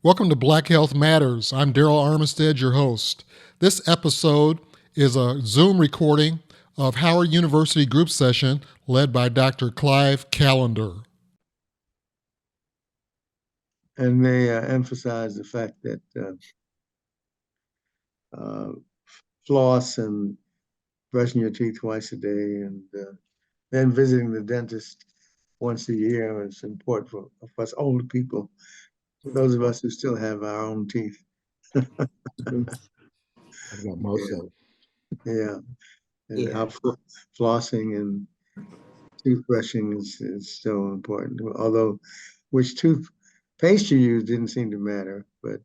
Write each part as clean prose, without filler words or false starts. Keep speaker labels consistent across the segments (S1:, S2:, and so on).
S1: Welcome to Black Health Matters. I'm Darryl Armistead, your host. This episode is a Zoom recording of Howard University group session led by Dr. Clive Callender.
S2: And they emphasize the fact that floss and brushing your teeth twice a day and then visiting the dentist once a year is important for us older people, those of us who still have our own teeth.
S3: I've got most of it.
S2: Yeah. And how flossing and toothbrushing is so important. Although which toothpaste you use didn't seem to matter, but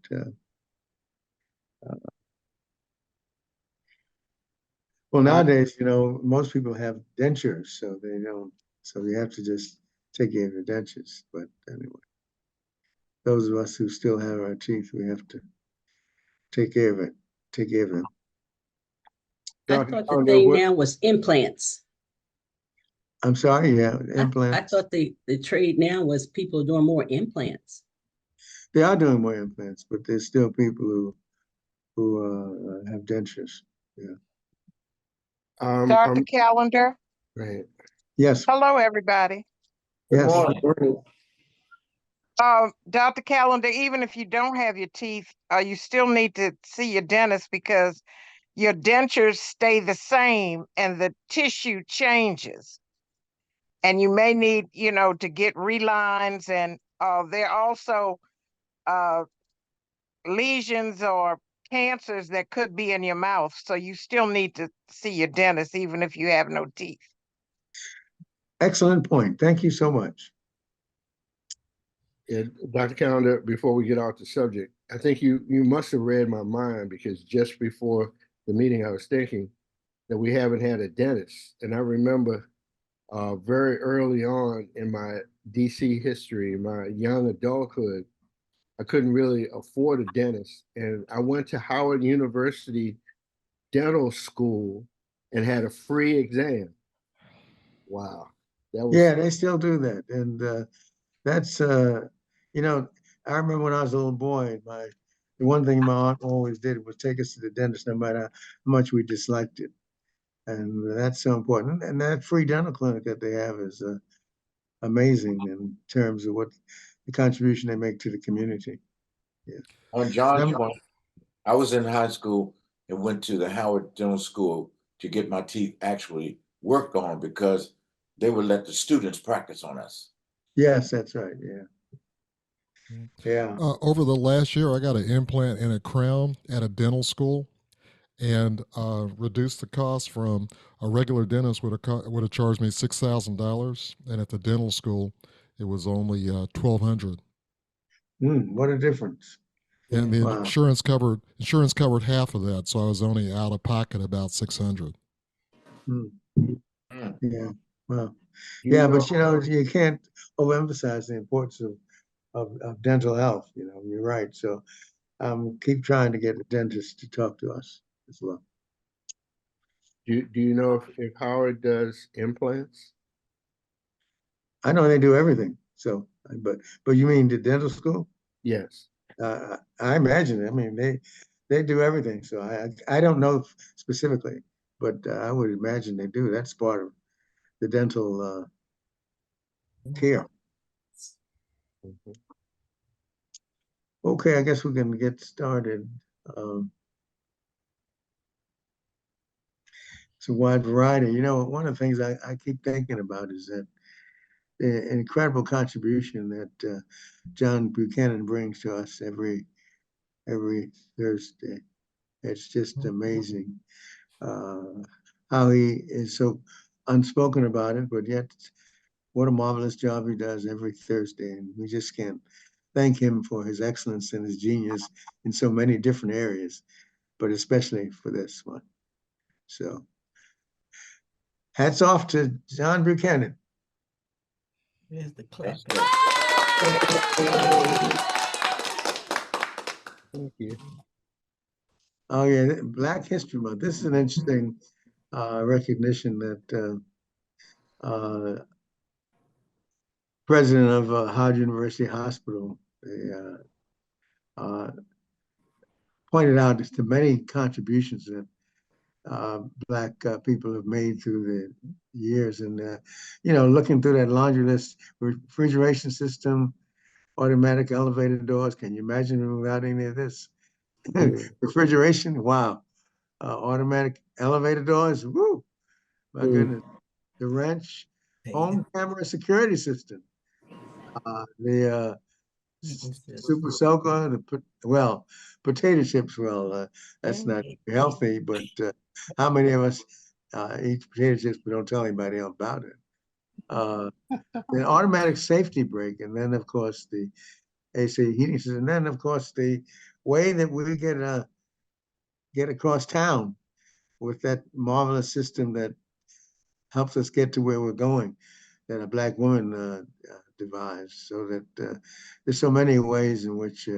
S2: well, nowadays, most people have dentures, so they don't. So you have to just take care of your dentures. But anyway, those of us who still have our teeth, we have to take care of it. Take care of them.
S4: I thought the thing now was implants.
S2: I'm sorry, yeah, implants.
S4: I thought the trade now was people doing more implants.
S2: They are doing more implants, but there's still people who have dentures. Yeah.
S5: Dr. Callender.
S3: Right.
S2: Yes.
S5: Hello, everybody.
S2: Yes.
S5: Dr. Callender, even if you don't have your teeth, you still need to see your dentist because your dentures stay the same and the tissue changes. And you may need, to get relines, and there are also lesions or cancers that could be in your mouth. So you still need to see your dentist, even if you have no teeth.
S2: Excellent point. Thank you so much.
S3: Yeah, Dr. Callender, before we get off the subject, I think you must have read my mind, because just before the meeting, I was thinking that we haven't had a dentist. And I remember very early on in my DC history, my young adulthood, I couldn't really afford a dentist. And I went to Howard University Dental School and had a free exam. Wow.
S2: Yeah, they still do that. And that's, I remember when I was a little boy, the one thing my aunt always did was take us to the dentist no matter how much we disliked it. And that's so important. And that free dental clinic that they have is amazing in terms of what the contribution they make to the community. Yeah.
S6: On John's point, I was in high school and went to the Howard Dental School to get my teeth actually worked on, because they would let the students practice on us.
S2: Yes, that's right. Yeah. Yeah.
S1: Over the last year, I got an implant and a crown at a dental school, and reduced the cost from a regular dentist would have charged me $6,000, and at the dental school, it was only $1,200.
S2: What a difference!
S1: And the insurance covered half of that, so I was only out of pocket about $600.
S2: Yeah. Well, yeah, but you can't overemphasize the importance of dental health. You're right. So keep trying to get a dentist to talk to us as well.
S3: Do you know if Howard does implants?
S2: I know they do everything. So, but you mean the dental school?
S3: Yes.
S2: I imagine. I mean, they do everything. So I don't know specifically, but I would imagine they do. That's part of the dental care. Okay, I guess we can get started. It's a wide variety. One of the things I keep thinking about is that the incredible contribution that John Buchanan brings to us every Thursday. It's just amazing how he is so unspoken about it, but yet what a marvelous job he does every Thursday. And we just can't thank him for his excellence and his genius in so many different areas, but especially for this one. So hats off to John Buchanan.
S4: Here's the clap.
S3: Thank you.
S2: Oh yeah, Black History Month. This is an interesting recognition that president of Howard University Hospital, they pointed out the many contributions that Black people have made through the years. And, looking through that laundry list, refrigeration system, automatic elevator doors. Can you imagine without any of this? Refrigeration, wow. Automatic elevator doors, woo, my goodness. The wrench, home camera security system. The super soaker, potato chips. Well, that's not healthy, but how many of us eat potato chips but don't tell anybody about it? The automatic safety brake, and then of course the AC heating system, and then of course the way that we get across town with that marvelous system that helps us get to where we're going, that a Black woman devised. So that there's so many ways in which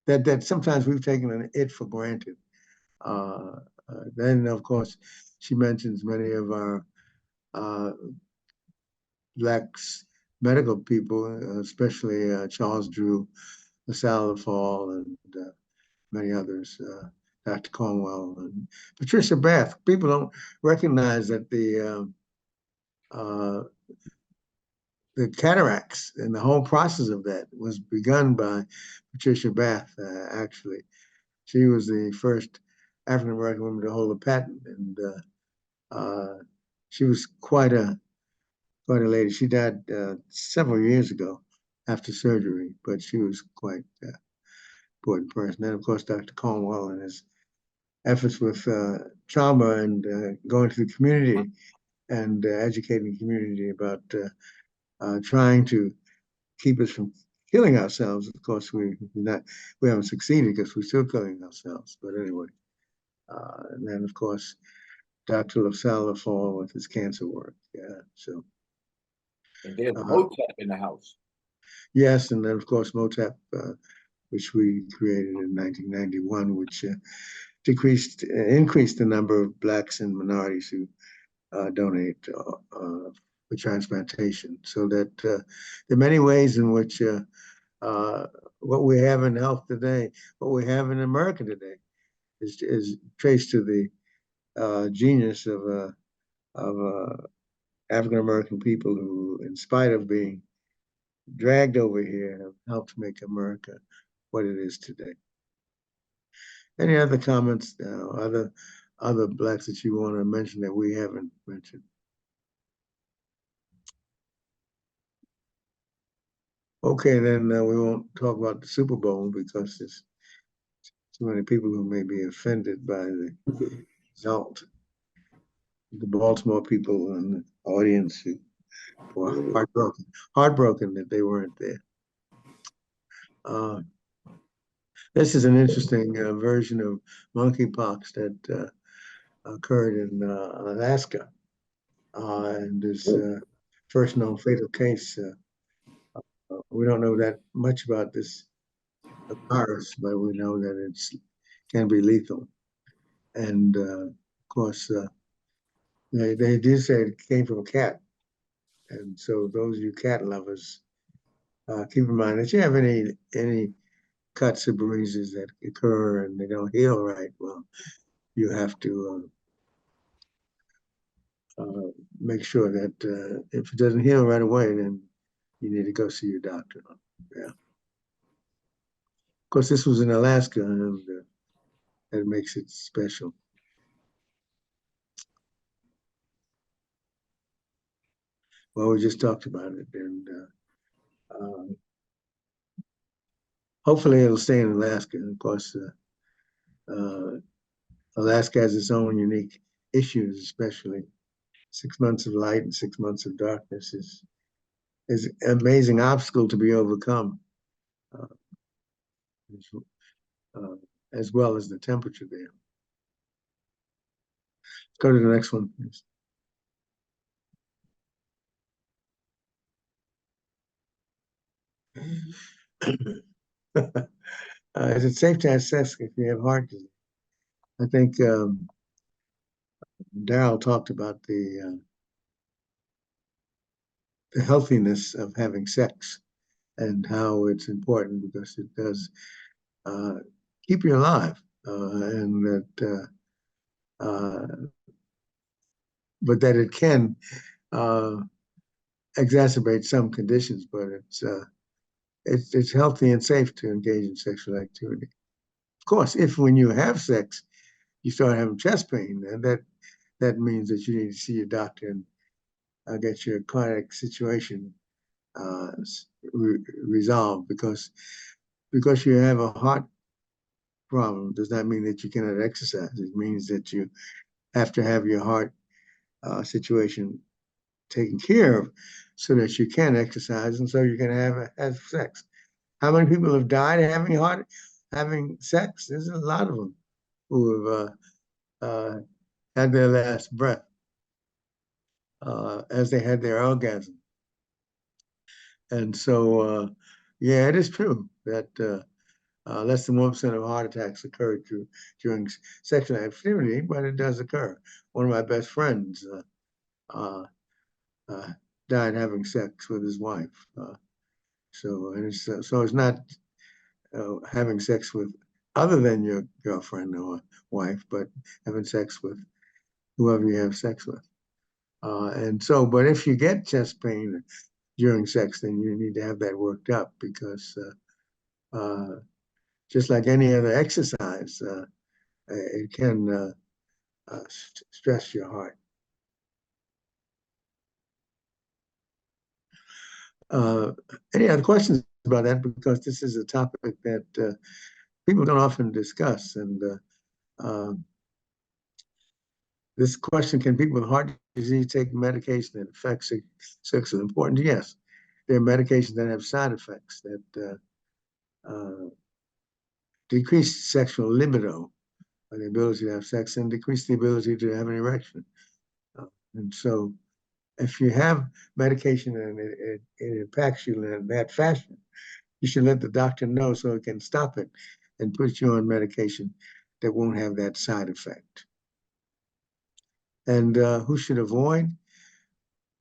S2: that sometimes we've taken it for granted. Then of course she mentions many of our Black medical people, especially Charles Drew, LaSalle Fall, and many others, Dr. Cornwell and Patricia Bath. People don't recognize that the cataracts and the whole process of that was begun by Patricia Bath, actually. She was the first African American woman to hold a patent, and she was quite a lady. She died several years ago after surgery, but she was quite an important person. Then, of course, Dr. Cornwell and his efforts with trauma and going to the community and educating the community about trying to keep us from killing ourselves. Of course, we haven't succeeded because we're still killing ourselves. But anyway, and then of course, Dr. LaSalle Fall with his cancer work. Yeah, so.
S6: And there's MOTAP in the house.
S2: Yes, and then of course MOTAP, which we created in 1991, which increased the number of Blacks and minorities who donate for transplantation. So that there are many ways in which what we have in health today, what we have in America today, is traced to the genius of African American people who, in spite of being dragged over here, have helped make America what it is today. Any other comments, other Blacks that you want to mention that we haven't mentioned? Okay, then we won't talk about the Super Bowl because there's too many people who may be offended by the result. The Baltimore people and the audience who were heartbroken that they weren't there. This is an interesting version of monkeypox that occurred in Alaska, and this first known fatal case. We don't know that much about this virus, but we know that it can be lethal. And of course, they did say it came from a cat. And so those of you cat lovers, keep in mind that you have any cuts or bruises that occur and they don't heal right, well, you have to make sure that if it doesn't heal right away, then you need to go see your doctor. Yeah. Of course, this was in Alaska, and that makes it special. Well, we just talked about it, and hopefully it'll stay in Alaska. And of course, Alaska has its own unique issues, especially 6 months of light and 6 months of darkness is an amazing obstacle to be overcome, as well as the temperature there. Let's go to the next one, please. Is it safe to assess if you have heart disease? I think Darryl talked about the healthiness of having sex and how it's important because it does keep you alive, and that but that it can exacerbate some conditions, but it's healthy and safe to engage in sexual activity. Of course, if when you have sex, you start having chest pain, and that means that you need to see your doctor and get your cardiac situation resolved because you have a heart problem does not mean that you cannot exercise. It means that you have to have your heart situation taken care of so that you can exercise and so you can have sex. How many people have died having sex? There's a lot of them who have had their last breath as they had their orgasm. And so, yeah, it is true that less than 1% of heart attacks occur during sexual activity, but it does occur. One of my best friends died having sex with his wife. So it's not having sex with other than your girlfriend or wife, but having sex with whoever you have sex with. And so, but if you get chest pain during sex, then you need to have that worked up because just like any other exercise, it can stress your heart. Any other questions about that? Because this is a topic that people don't often discuss. And this question, can people with heart disease take medication that affects sex is important? Yes. There are medications that have side effects that decrease sexual libido, or the ability to have sex, and decrease the ability to have an erection. And so if you have medication and it impacts you in that fashion, you should let the doctor know so it can stop it and put you on medication that won't have that side effect. And who should avoid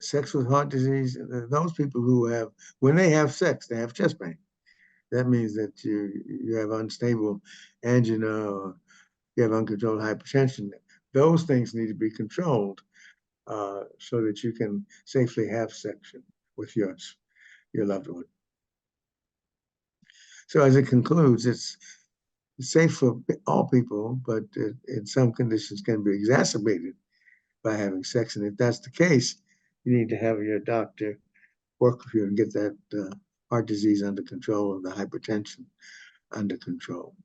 S2: sex with heart disease? Those people who have, when they have sex, they have chest pain. That means that you have unstable angina or you have uncontrolled hypertension. Those things need to be controlled so that you can safely have sex with your loved one. So as it concludes, it's safe for all people, but in some conditions can be exacerbated by having sex. And if that's the case, you need to have your doctor work with you and get that heart disease under control and the hypertension under control.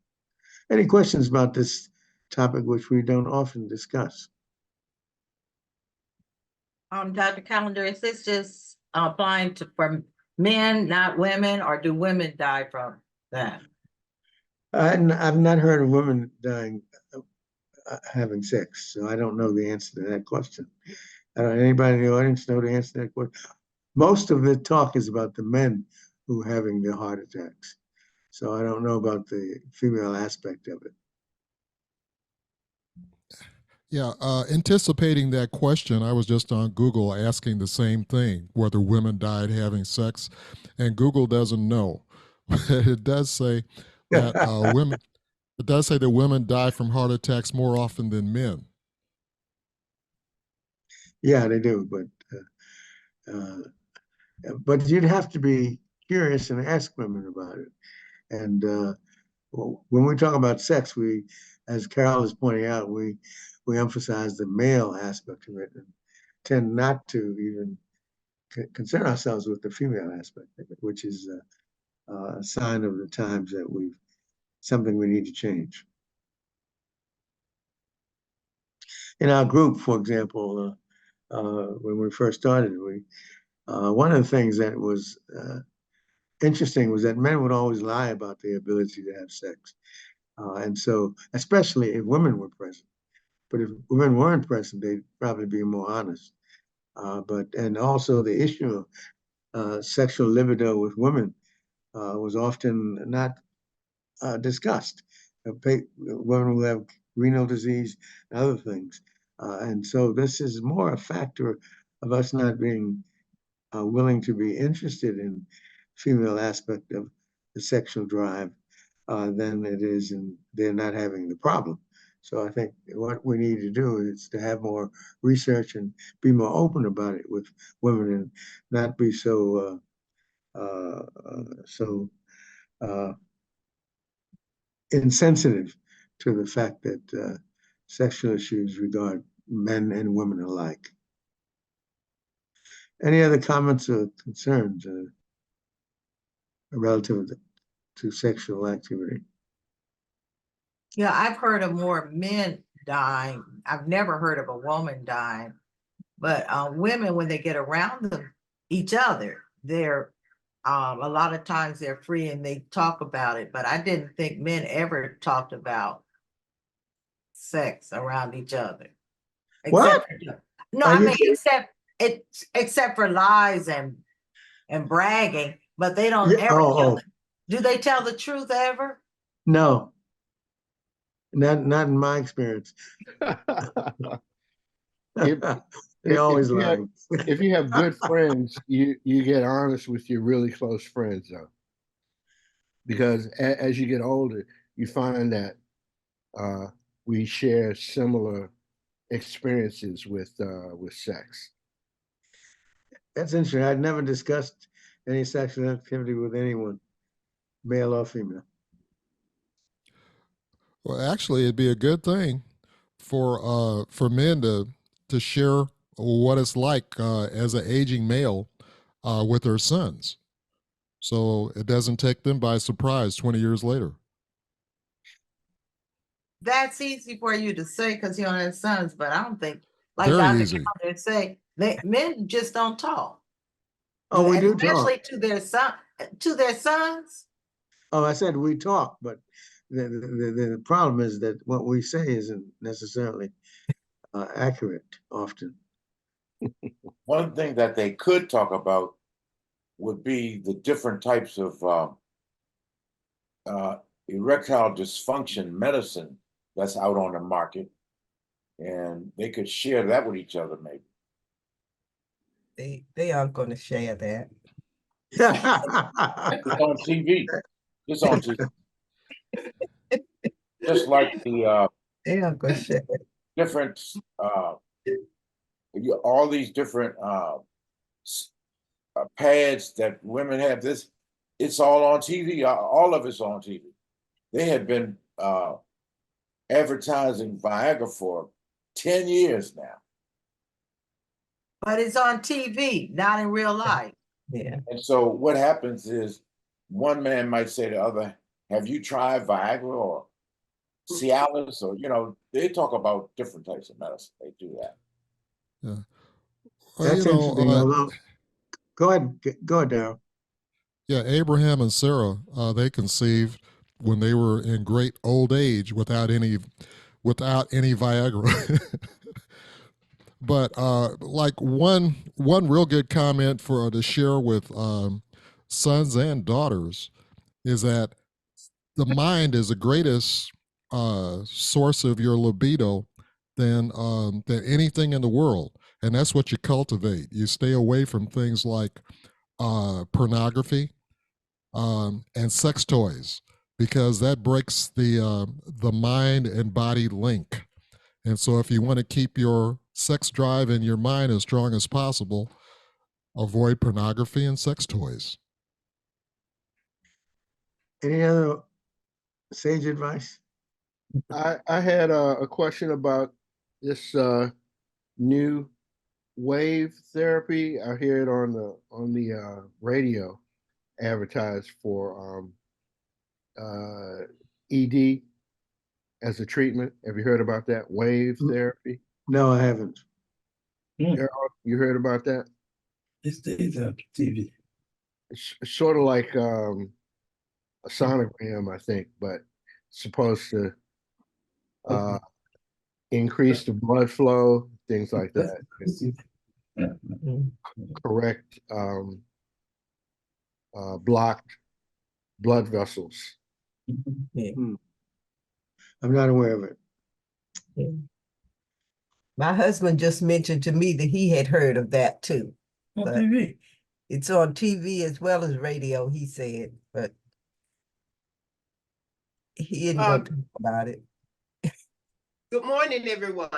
S2: Any questions about this topic, which we don't often discuss?
S7: Dr. Callender, is this just applying for men, not women, or do women die from that?
S2: I've not heard of women dying having sex, so I don't know the answer to that question. I don't anybody in the audience know the answer to that question? Most of the talk is about the men who are having the heart attacks. So I don't know about the female aspect of it.
S1: Yeah, anticipating that question, I was just on Google asking the same thing, whether women died having sex, and Google doesn't know. It does say that women. It does say that women die from heart attacks more often than men.
S2: Yeah, they do, but you'd have to be curious and ask women about it. And when we talk about sex, we, as Carol is pointing out, we emphasize the male aspect of it and tend not to even concern ourselves with the female aspect of it, which is a sign of the times that something we need to change. In our group, for example, when we first started, one of the things that was interesting was that men would always lie about their ability to have sex. And so, especially if women were present. But if women weren't present, they'd probably be more honest. And also the issue of sexual libido with women was often not discussed. Women who have renal disease and other things And so this is more a factor of us not being willing to be interested in female aspect of the sexual drive than it is in they're not having the problem. So I think what we need to do is to have more research and be more open about it with women and not be so insensitive to the fact that sexual issues regard men and women alike. Any other comments or concerns relative to sexual activity?
S7: Yeah, I've heard of more men dying. I've never heard of a woman dying. But women, when they get around each other, they're a lot of times they're free and they talk about it. But I didn't think men ever talked about sex around each other.
S2: What?
S7: No, I mean, except for lies and bragging, but they don't ever do they tell the truth ever?
S2: No. Not in my experience. They always lie.
S3: If you have good friends, you get honest with your really close friends, though, because as you get older, you find that we share similar experiences with sex.
S2: That's interesting. I'd never discussed any sexual activity with anyone, male or female.
S1: Well, actually, it'd be a good thing for men to share what it's like as an aging male with their sons, so it doesn't take them by surprise 20 years later.
S7: That's easy for you to say because you don't have sons, but I don't think, like
S1: Very
S7: Dr.
S1: easy.
S7: Callender say, men just don't talk.
S2: Oh, we do
S7: especially
S2: talk.
S7: To their sons.
S2: Oh, I said we talk, but the problem is that what we say isn't necessarily accurate often.
S6: One thing that they could talk about would be the different types of erectile dysfunction medicine that's out on the market, and they could share that with each other, maybe.
S8: They aren't going to share that.
S6: It's on TV. It's on TV. Just like the
S8: They aren't going to share it.
S6: different all these different pads that women have. This, it's all on TV. All of it's on TV. They had been advertising Viagra for 10 years now.
S7: But it's on TV, not in real life.
S8: Yeah.
S6: And so what happens is one man might say to the other, have you tried Viagra or Cialis? Or, they talk about different types of medicine. They do that.
S1: Yeah.
S2: That's interesting. Although, go ahead, Darryl.
S1: Yeah, Abraham and Sarah, they conceived when they were in great old age without any Viagra. But like one real good comment for to share with sons and daughters is that the mind is the greatest source of your libido than anything in the world, and that's what you cultivate. You stay away from things like pornography and sex toys, because that breaks the mind and body link. And so if you want to keep your sex drive and your mind as strong as possible, avoid pornography and sex toys.
S2: Any other sage advice?
S3: I had a question about this new wave therapy. I hear it on the radio advertised for ED as a treatment. Have you heard about that wave therapy?
S2: No, I haven't.
S3: Darryl, you heard about that?
S8: It's TV.
S3: It's sort of like a sonogram, I think, but supposed to increase the blood flow, things like that. Correct blocked blood vessels.
S8: Yeah.
S2: I'm not aware of it.
S8: Yeah. My husband just mentioned to me that he had heard of that too.
S9: On
S8: But
S9: TV.
S8: it's on TV as well as radio, he said, but he isn't going to talk about it.
S10: Good morning, everyone.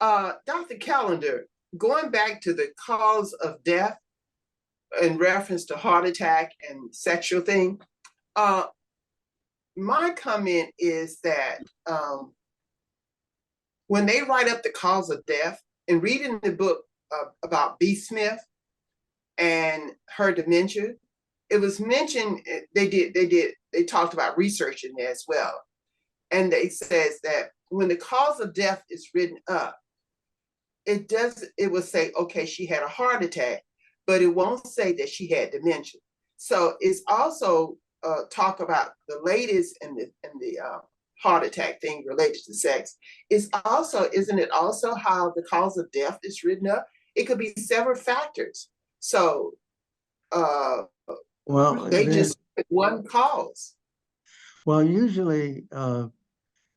S10: Dr. Callender, going back to the cause of death in reference to heart attack and sexual thing, my comment is that when they write up the cause of death and reading the book about B. Smith and her dementia, it was mentioned, they talked about research in there as well. And they says that when the cause of death is written up, it will say, okay, she had a heart attack, but it won't say that she had dementia. So it's also talk about the ladies and the heart attack thing related to sex. Isn't it also how the cause of death is written up? It could be several factors. So
S2: Well,
S10: they just one cause.
S2: Well, usually the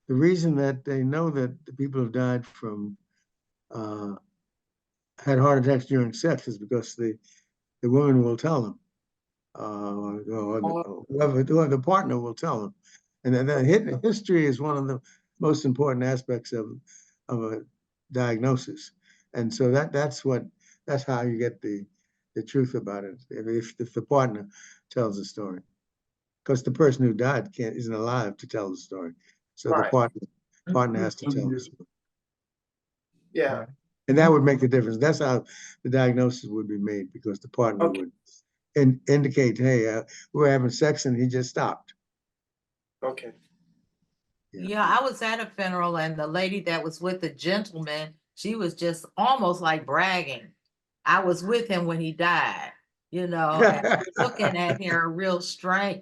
S2: reason that they know that the people have died from had heart attacks during sex is because the woman will tell them, or the partner will tell them. And then history is one of the most important aspects of a diagnosis. And so that's how you get the truth about it. If the partner tells the story, because the person who died isn't alive to tell the story. So the partner has to tell the story.
S10: Yeah.
S2: And that would make a difference. That's how the diagnosis would be made, because the partner would indicate, hey, we're having sex and he just stopped.
S10: Okay.
S7: Yeah, I was at a funeral and the lady that was with the gentleman, she was just almost like bragging. I was with him when he died, and looking at her real strange.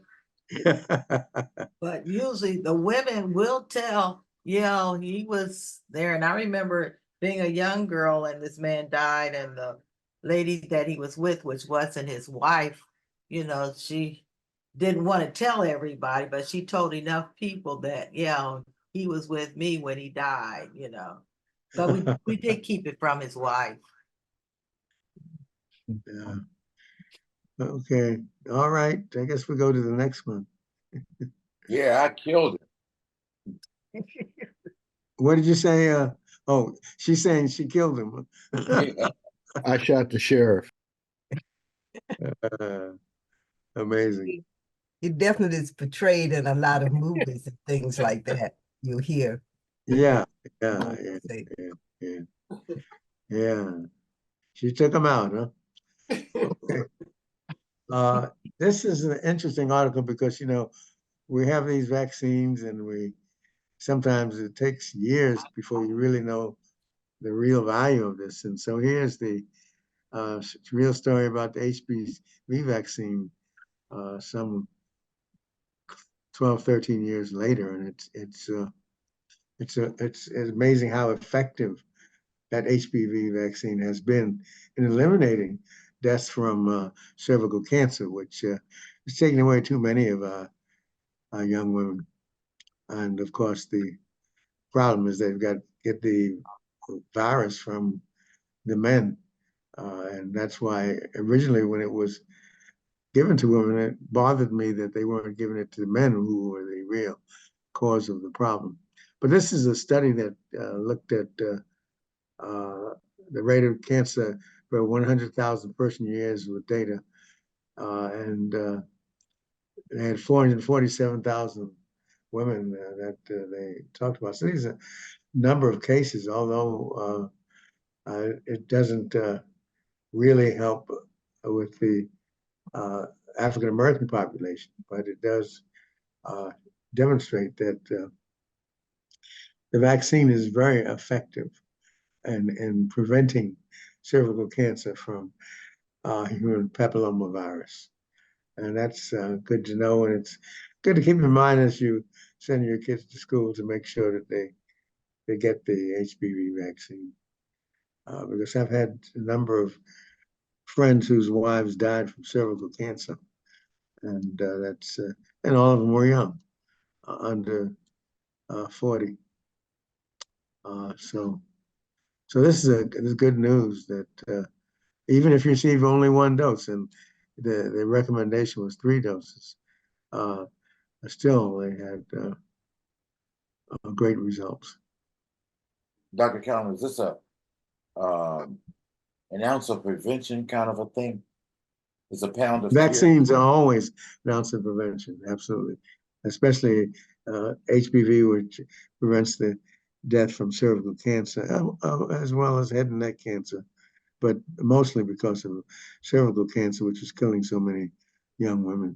S7: But usually the women will tell, he was there. And I remember being a young girl and this man died, and the lady that he was with, which wasn't his wife, she didn't want to tell everybody, but she told enough people that, he was with me when he died, But we did keep it from his wife.
S2: Yeah. Okay. All right. I guess we go to the next one.
S6: Yeah, I killed it.
S2: What did you say? She's saying she killed him.
S6: Yeah.
S3: I shot the sheriff.
S2: Amazing.
S8: It definitely is portrayed in a lot of movies and things like that. You hear.
S2: Yeah. She took him out, huh? Okay. This is an interesting article because, we have these vaccines and sometimes it takes years before you really know the real value of this. And so here's the real story about the HPV vaccine some 12, 13 years later. And it's amazing how effective that HPV vaccine has been in eliminating deaths from cervical cancer, which is taking away too many of our young women. And of course, the problem is they've got to get the virus from the men. And that's why originally when it was given to women, it bothered me that they weren't giving it to the men who were the real cause of the problem. But this is a study that looked at the rate of cancer for 100,000 person years with data. And they had 447,000 women that they talked about. So these are a number of cases, although it doesn't really help with the African American population, but it does demonstrate that the vaccine is very effective in preventing cervical cancer from human papillomavirus. And that's good to know. And it's good to keep in mind as you send your kids to school to make sure that they get the HPV vaccine. Because I've had a number of friends whose wives died from cervical cancer. And and all of them were young, under 40. So So this is good news that even if you receive only one dose, and the recommendation was 3 doses, still they had great results.
S6: Dr. Callender, is this a an ounce of prevention kind of a thing? It's a pound of cure?
S2: Vaccines are always an ounce of prevention, absolutely, especially HPV, which prevents the death from cervical cancer, as well as head and neck cancer, but mostly because of cervical cancer, which is killing so many young women.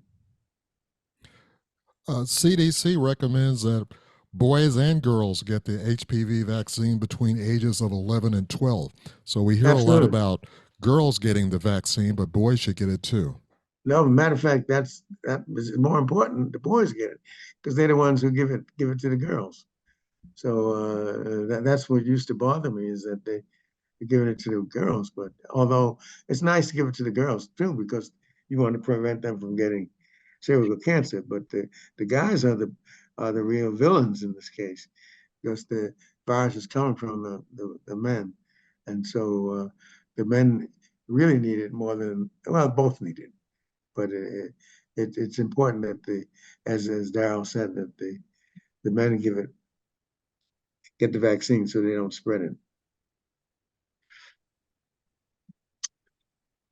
S1: CDC recommends that boys and girls get the HPV vaccine between ages of 11 and 12. So we hear a lot about girls getting the vaccine, but boys should get it too.
S2: No, matter of fact, that is more important. The boys get it because they're the ones who give it to the girls. So that's what used to bother me, is that they're giving it to the girls. But although it's nice to give it to the girls too, because you want to prevent them from getting cervical cancer. But the guys are the real villains in this case, because the virus is coming from the men, and so the men really need it more than, well, both need it. But it's important that as Darryl said, that the men get the vaccine so they don't spread it.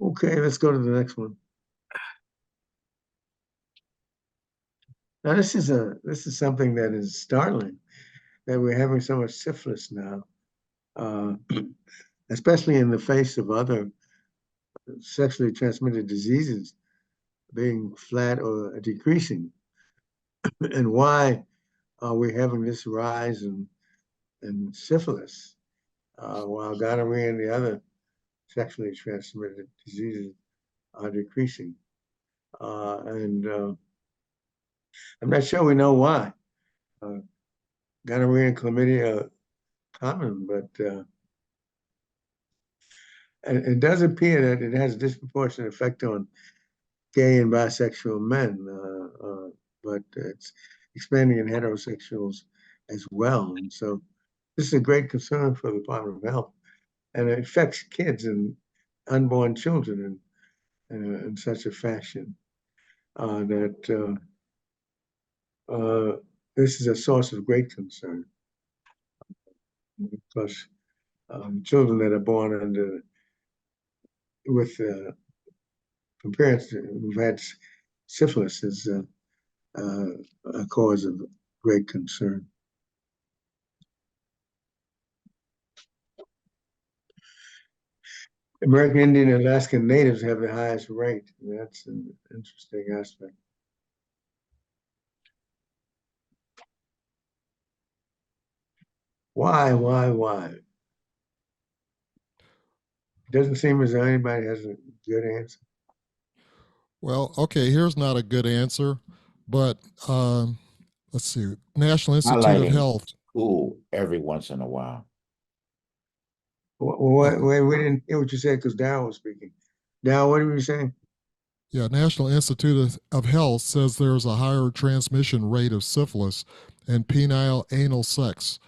S2: Okay, let's go to the next one. Now this is something that is startling, that we're having so much syphilis now, especially in the face of other sexually transmitted diseases being flat or decreasing. And why are we having this rise in syphilis while gonorrhea and the other sexually transmitted diseases are decreasing? And I'm not sure we know why. Gonorrhea and chlamydia are common, but it does appear that it has a disproportionate effect on gay and bisexual men, but it's expanding in heterosexuals as well. And so this is a great concern for the Department of Health, and it affects kids and unborn children in such a fashion that this is a source of great concern, because children that are born from parents who've had syphilis is a cause of great concern. American Indian and Alaskan Natives have the highest rate. That's an interesting aspect. Why? It doesn't seem as though anybody has a good answer.
S1: Well, okay, here's not a good answer, but let's see. National Institute of Health.
S6: Cool every once in a while.
S2: Wait, we didn't hear what you said because Darryl was speaking. Darryl, what were you saying?
S1: Yeah, National Institute of Health says there's a higher transmission rate of syphilis in penile anal sex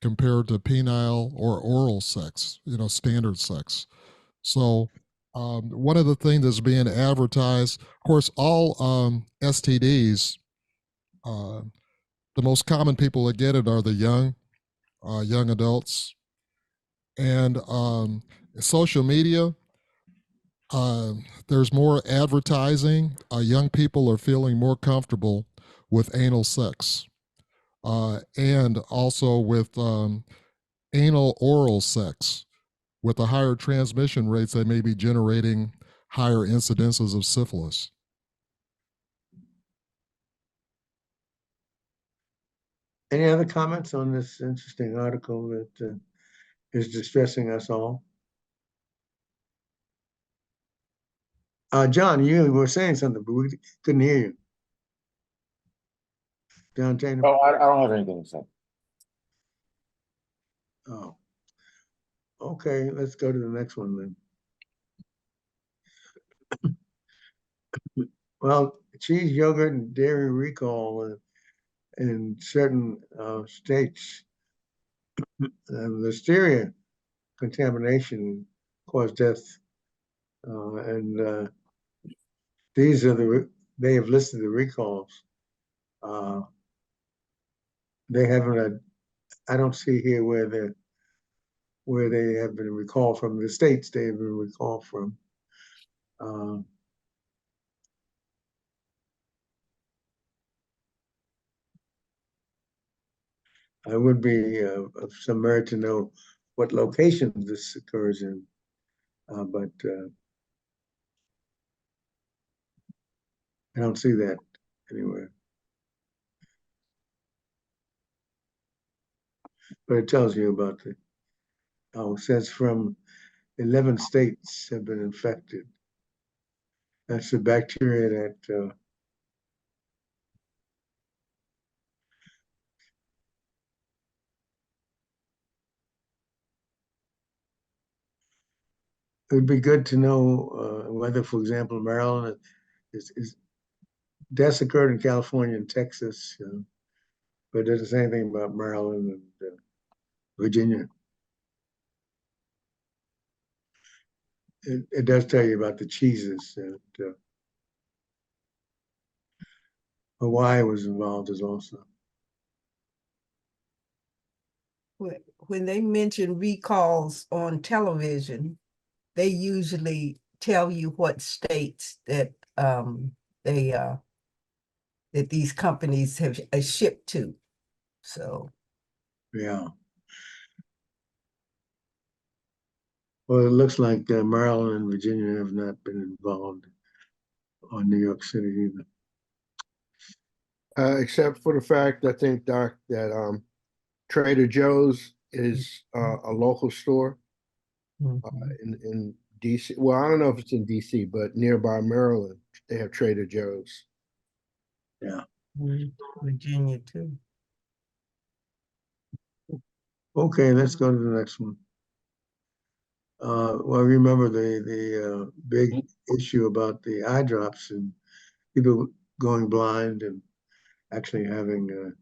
S1: compared to penile or oral sex, standard sex. So one of the things that's being advertised, of course, all STDs, the most common people that get it are the young adults. And social media, there's more advertising. Young people are feeling more comfortable with anal sex, and also with anal oral sex. With the higher transmission rates, they may be generating higher incidences of syphilis.
S2: Any other comments on this interesting article that is distressing us all? John, you were saying something, but we couldn't hear you. John Tatum?
S6: Oh, I don't have anything to say.
S2: Oh, okay. Let's go to the next one then. Well, cheese, yogurt, and dairy recall in certain states. Listeria contamination cause death. And these are they have listed the recalls. They haven't, I don't see here where they have been recalled from, the states they have been recalled from. It would be of some merit to know what locations this occurs in, but I don't see that anywhere. But it tells you about it says from 11 states have been infected. That's the bacteria that it would be good to know whether, for example, Maryland is deaths occurred in California and Texas, but it doesn't say anything about Maryland and Virginia. It does tell you about the cheeses. And Hawaii was involved as also.
S8: When they mention recalls on television, they usually tell you what states that that these companies have shipped to. So
S2: Yeah. Well, it looks like Maryland and Virginia have not been involved, or New York City either.
S3: Except for the fact, I think, Doc, that Trader Joe's is a local store in DC. Well, I don't know if it's in DC, but nearby Maryland, they have Trader Joe's.
S2: Yeah.
S8: Virginia too.
S2: Okay, let's go to the next one. Well, remember the big issue about the eye drops and people going blind and actually having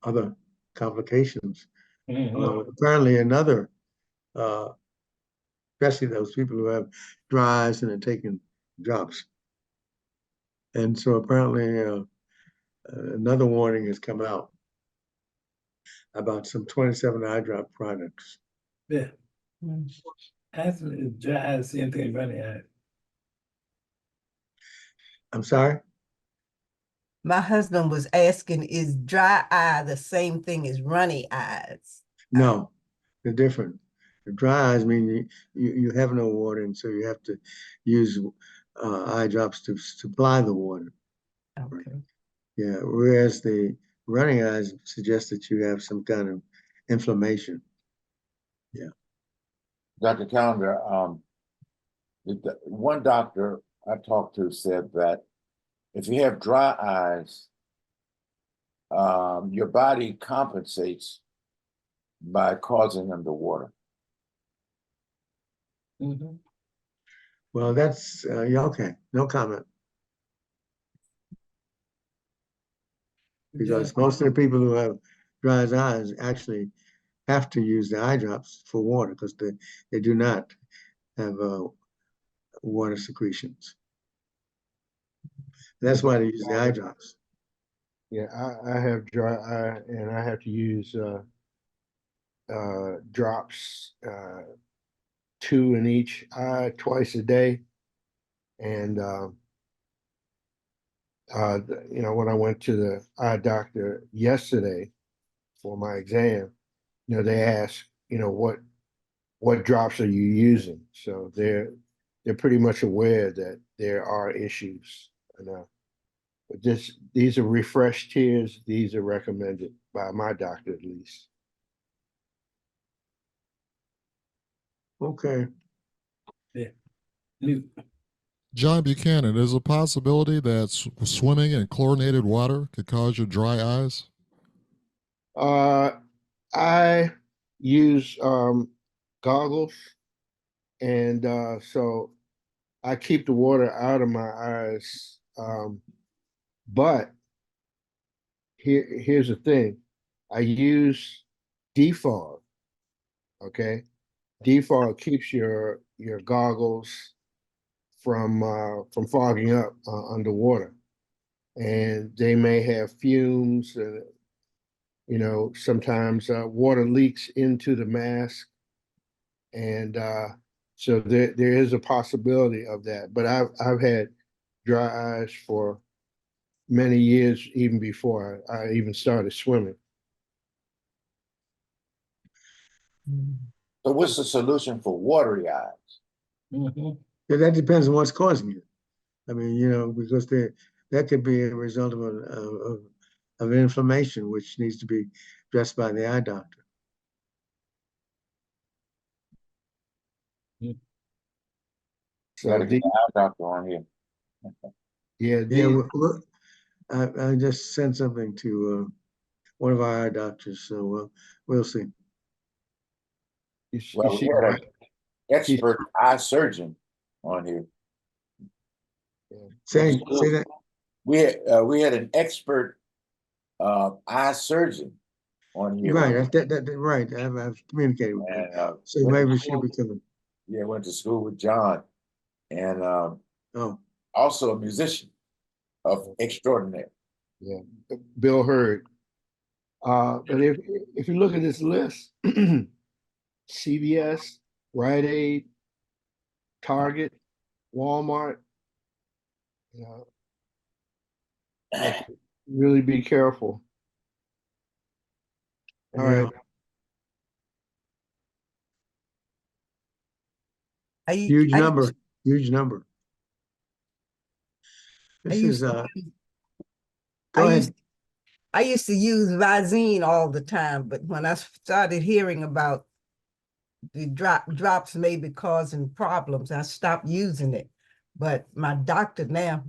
S2: other complications. Apparently another, especially those people who have dry eyes and are taking drops. And so apparently another warning has come out about some 27 eye drop products.
S9: Yeah. As dry eyes, same thing running eye.
S2: I'm sorry?
S8: My husband was asking, is dry eye the same thing as runny eyes?
S2: No, they're different. The dry eyes mean you have no water, and so you have to use eye drops to supply the water.
S8: Okay.
S2: Yeah, whereas the running eyes suggest that you have some kind of inflammation. Yeah.
S6: Dr. Callender, one doctor I talked to said that if you have dry eyes, your body compensates by causing them to water.
S2: Well, that's yeah, okay. No comment. Because most of the people who have dry eyes actually have to use the eye drops for water because they do not have water secretions. That's why they use the eye drops.
S3: Yeah, I have dry eye and I have to use drops 2 in each eye twice a day. And when I went to the eye doctor yesterday for my exam, they asked, what drops are you using? So they're pretty much aware that there are issues. But these are refreshed tears. These are recommended by my doctor at least.
S2: Okay.
S9: Yeah.
S1: John Buchanan, is a possibility that swimming in chlorinated water could cause your dry eyes?
S3: I use goggles, and so I keep the water out of my eyes. But here's the thing: I use defog. Okay, default keeps your goggles from fogging up underwater, and they may have fumes. Sometimes water leaks into the mask, and so there is a possibility of that. But I've had dry eyes for many years, even before I even started swimming.
S6: So what's the solution for watery eyes?
S2: Yeah, that depends on what's causing it. I mean, because that could be a result of inflammation, which needs to be addressed by the eye doctor.
S3: So
S6: Gotta get the eye doctor on here.
S2: I just sent something to one of our eye doctors, so we'll see.
S6: Well, we had an expert eye surgeon on here.
S2: Say that.
S6: We had an expert eye surgeon on here.
S2: Right, right. I've communicated with him. So maybe we should be coming.
S6: Yeah, went to school with John, and also a musician of extraordinary.
S3: Yeah, Bill Hurd. But if you look at this list, CVS, Rite Aid, Target, Walmart, really be careful. All right.
S2: Huge number. This is go ahead.
S8: I used to use Visine all the time, but when I started hearing about the drops may be causing problems, I stopped using it. But my doctor now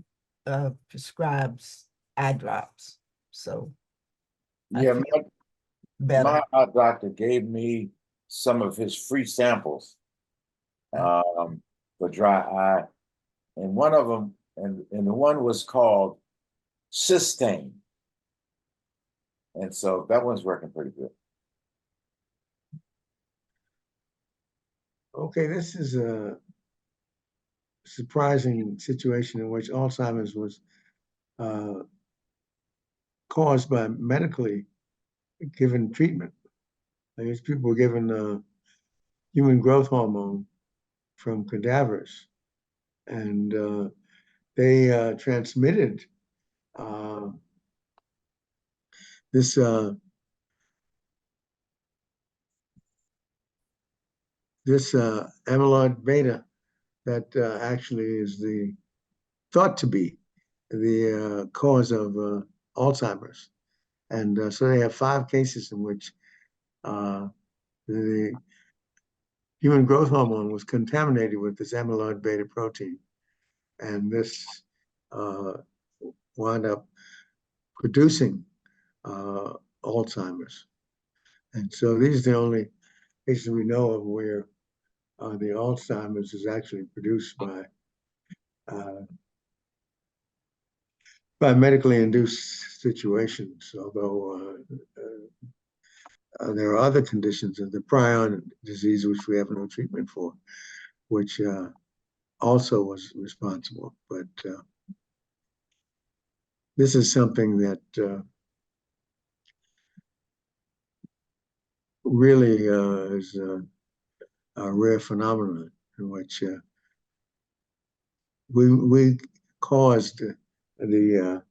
S8: prescribes eye drops. So
S6: yeah, my eye doctor gave me some of his free samples for dry eye, and one of them, and the one was called Cystane, and so that one's working pretty good.
S2: Okay, this is a surprising situation in which Alzheimer's was caused by medically given treatment. These people were given human growth hormone from cadavers, and they transmitted this amyloid beta that actually is thought to be the cause of Alzheimer's. And so they have 5 cases in which the human growth hormone was contaminated with this amyloid beta protein. And this wound up producing Alzheimer's. And so these are the only cases we know of where the Alzheimer's is actually produced by medically induced situations, although there are other conditions of the prion disease, which we have no treatment for, which also was responsible. But this is something that really is a rare phenomenon in which we caused the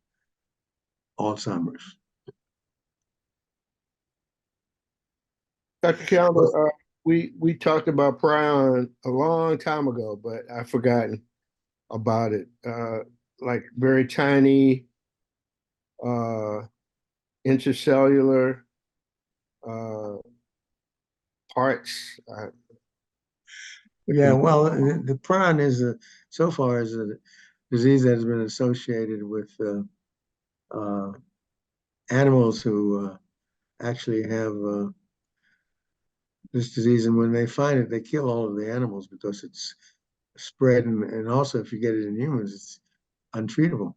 S2: Alzheimer's.
S3: Dr. Callender, we talked about prion a long time ago, but I've forgotten about it. Like very tiny intracellular parts.
S2: Yeah, well, the prion is so far is a disease that has been associated with animals who actually have this disease, and when they find it, they kill all of the animals because it's spread, and also if you get it in humans, it's untreatable.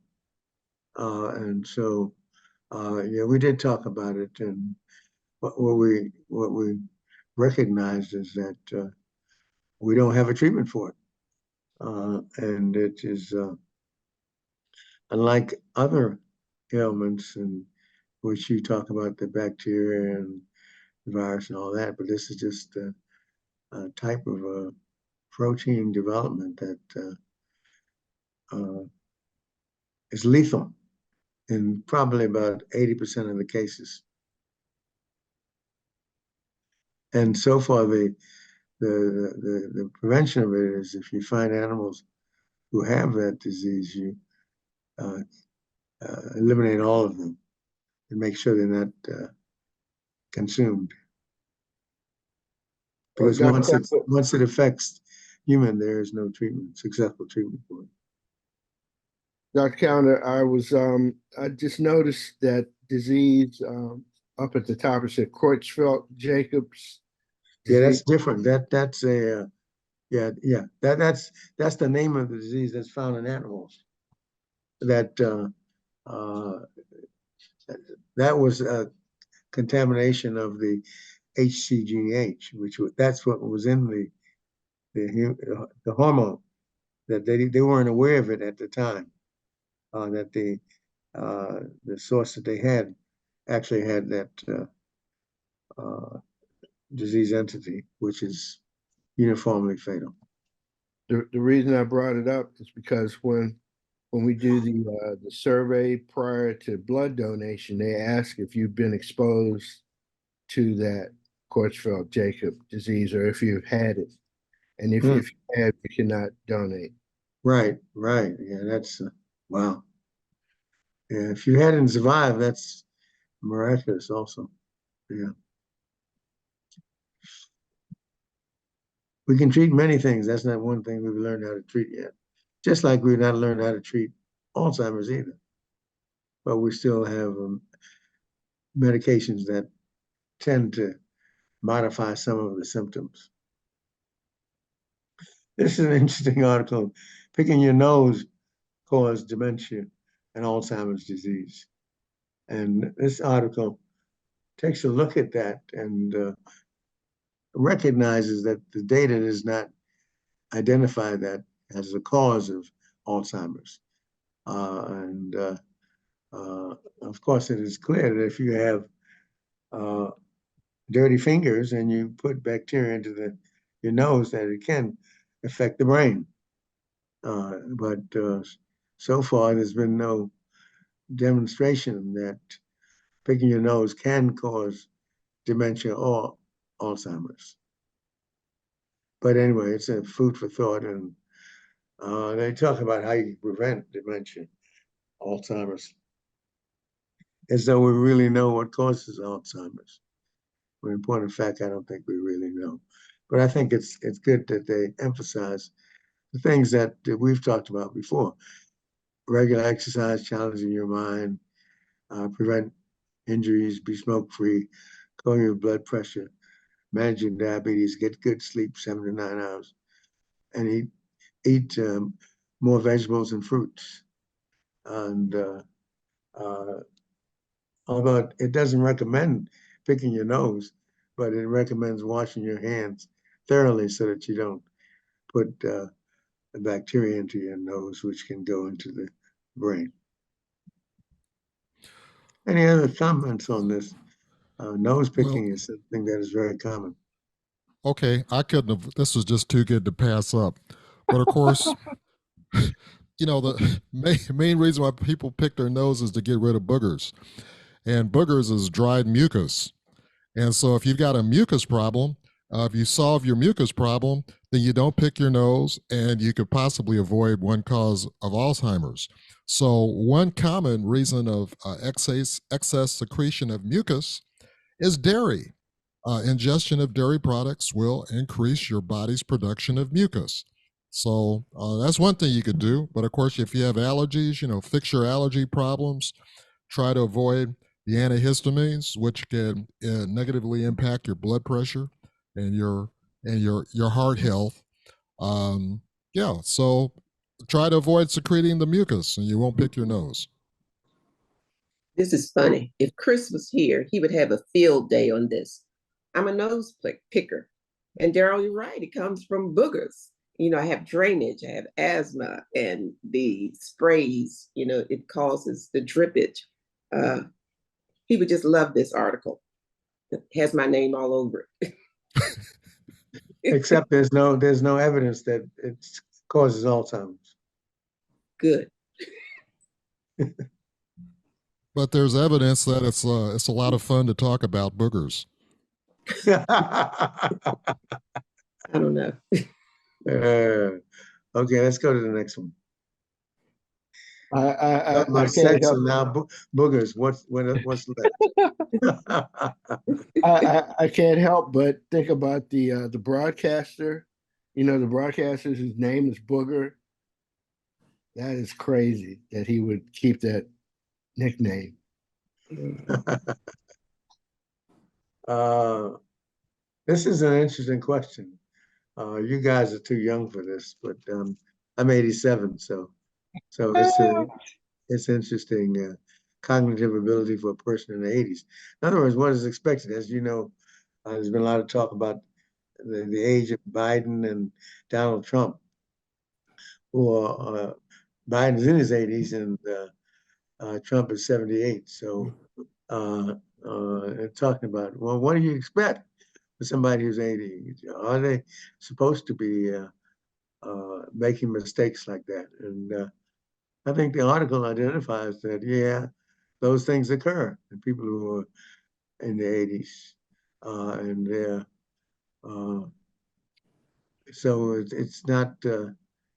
S2: And so, yeah, we did talk about it, and what we recognized is that we don't have a treatment for it. And it is unlike other ailments in which you talk about the bacteria and the virus and all that, but this is just a type of protein development that is lethal in probably about 80% of the cases. And so far, the prevention of it is if you find animals who have that disease, you eliminate all of them and make sure they're not consumed. Because once it affects human, there is no treatment, successful treatment for it.
S3: Dr. Callender, I just noticed that disease up at the top. It said Creutzfeldt-Jacobs.
S2: Yeah, that's different. That's a that's the name of the disease that's found in animals. That was a contamination of the HCGH, that's what was in the hormone. That they weren't aware of it at the time. That the source that they had actually had that disease entity, which is uniformly fatal.
S3: The reason I brought it up is because when we do the survey prior to blood donation, they ask if you've been exposed to that Creutzfeldt-Jakob disease or if you've had it. And if you have, you cannot donate.
S2: Right. Yeah, that's wow. Yeah, if you hadn't survived, that's miraculous also. Yeah. We can treat many things. That's not one thing we've learned how to treat yet. Just like we've not learned how to treat Alzheimer's either. But we still have medications that tend to modify some of the symptoms. This is an interesting article. Picking your nose causes dementia and Alzheimer's disease. And this article takes a look at that and recognizes that the data does not identify that as the cause of Alzheimer's. Of course, it is clear that if you have dirty fingers and you put bacteria into your nose, that it can affect the brain. But so far, there's been no demonstration that picking your nose can cause dementia or Alzheimer's. But anyway, it's a food for thought, and they talk about how you prevent dementia, Alzheimer's, as though we really know what causes Alzheimer's. When in point of fact, I don't think we really know. But I think it's good that they emphasize the things that we've talked about before: regular exercise, challenging your mind, prevent injuries, be smoke-free, control your blood pressure, managing diabetes, get good sleep, 7 to 9 hours, and eat more vegetables and fruits. And although it doesn't recommend picking your nose, but it recommends washing your hands thoroughly so that you don't put the bacteria into your nose, which can go into the brain. Any other comments on this? Nose picking is something that is very common.
S1: Okay, I couldn't have, this was just too good to pass up. But of course, you know, the main reason why people pick their nose is to get rid of boogers. And boogers is dried mucus. And so if you've got a mucus problem, if you solve your mucus problem, then you don't pick your nose and you could possibly avoid one cause of Alzheimer's. So one common reason of excess secretion of mucus is dairy. Ingestion of dairy products will increase your body's production of mucus. So that's one thing you could do. But of course, if you have allergies, you know, fix your allergy problems. Try to avoid the antihistamines, which can negatively impact your blood pressure and your heart health. Yeah, so try to avoid secreting the mucus, and you won't pick your nose.
S11: This is funny. If Chris was here, he would have a field day on this. I'm a nose picker. And Darryl, you're right. It comes from boogers. You know, I have drainage, I have asthma, and the sprays, you know, it causes the drippage. He would just love this article. It has my name all over it.
S2: Except there's no evidence that it causes Alzheimer's.
S11: Good.
S1: But there's evidence that it's a lot of fun to talk about boogers.
S11: I don't know.
S2: Okay, let's go to the next one.
S3: I
S2: My
S3: can't
S2: sex
S3: help.
S2: and now boogers. What's left?
S3: I can't help but think about the broadcaster. You know, the broadcaster whose name is Booger. That is crazy that he would keep that nickname.
S2: This is an interesting question. You guys are too young for this, but I'm 87, so it's interesting. Cognitive ability for a person in the 80s. In other words, what is expected? As you know, there's been a lot of talk about the age of Biden and Donald Trump, who are Biden's in his 80s and Trump is 78. So talking about, well, what do you expect for somebody who's 80? Are they supposed to be making mistakes like that? And I think the article identifies that, yeah, those things occur in people who are in the 80s. And they're, so it's not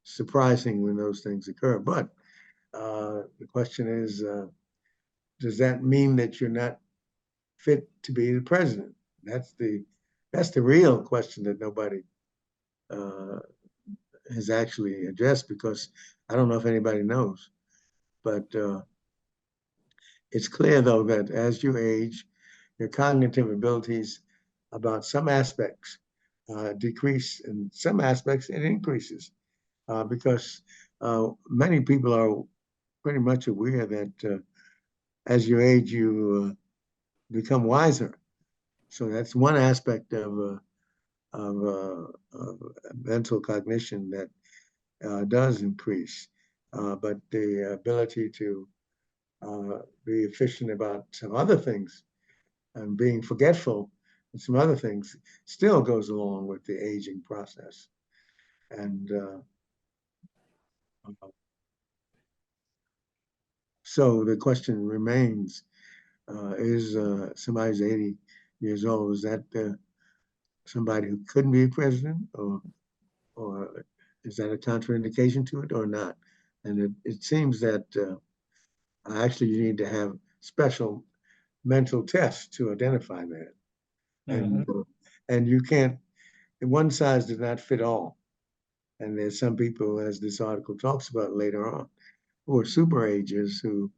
S2: surprising when those things occur. But the question is, does that mean that you're not fit to be the president? That's the real question that nobody has actually addressed, because I don't know if anybody knows. But it's clear, though, that as you age, your cognitive abilities about some aspects decrease, and some aspects it increases, because many people are pretty much aware that as you age, you become wiser. So that's one aspect of mental cognition that does increase. But the ability to be efficient about some other things and being forgetful and some other things still goes along with the aging process. And so the question remains, is somebody's 80 years old, is that somebody who couldn't be president, or is that a contraindication to it or not? And it seems that actually you need to have special mental tests to identify that. And you can't, one size does not fit all. And there's some people, as this article talks about later on, who are super agers who,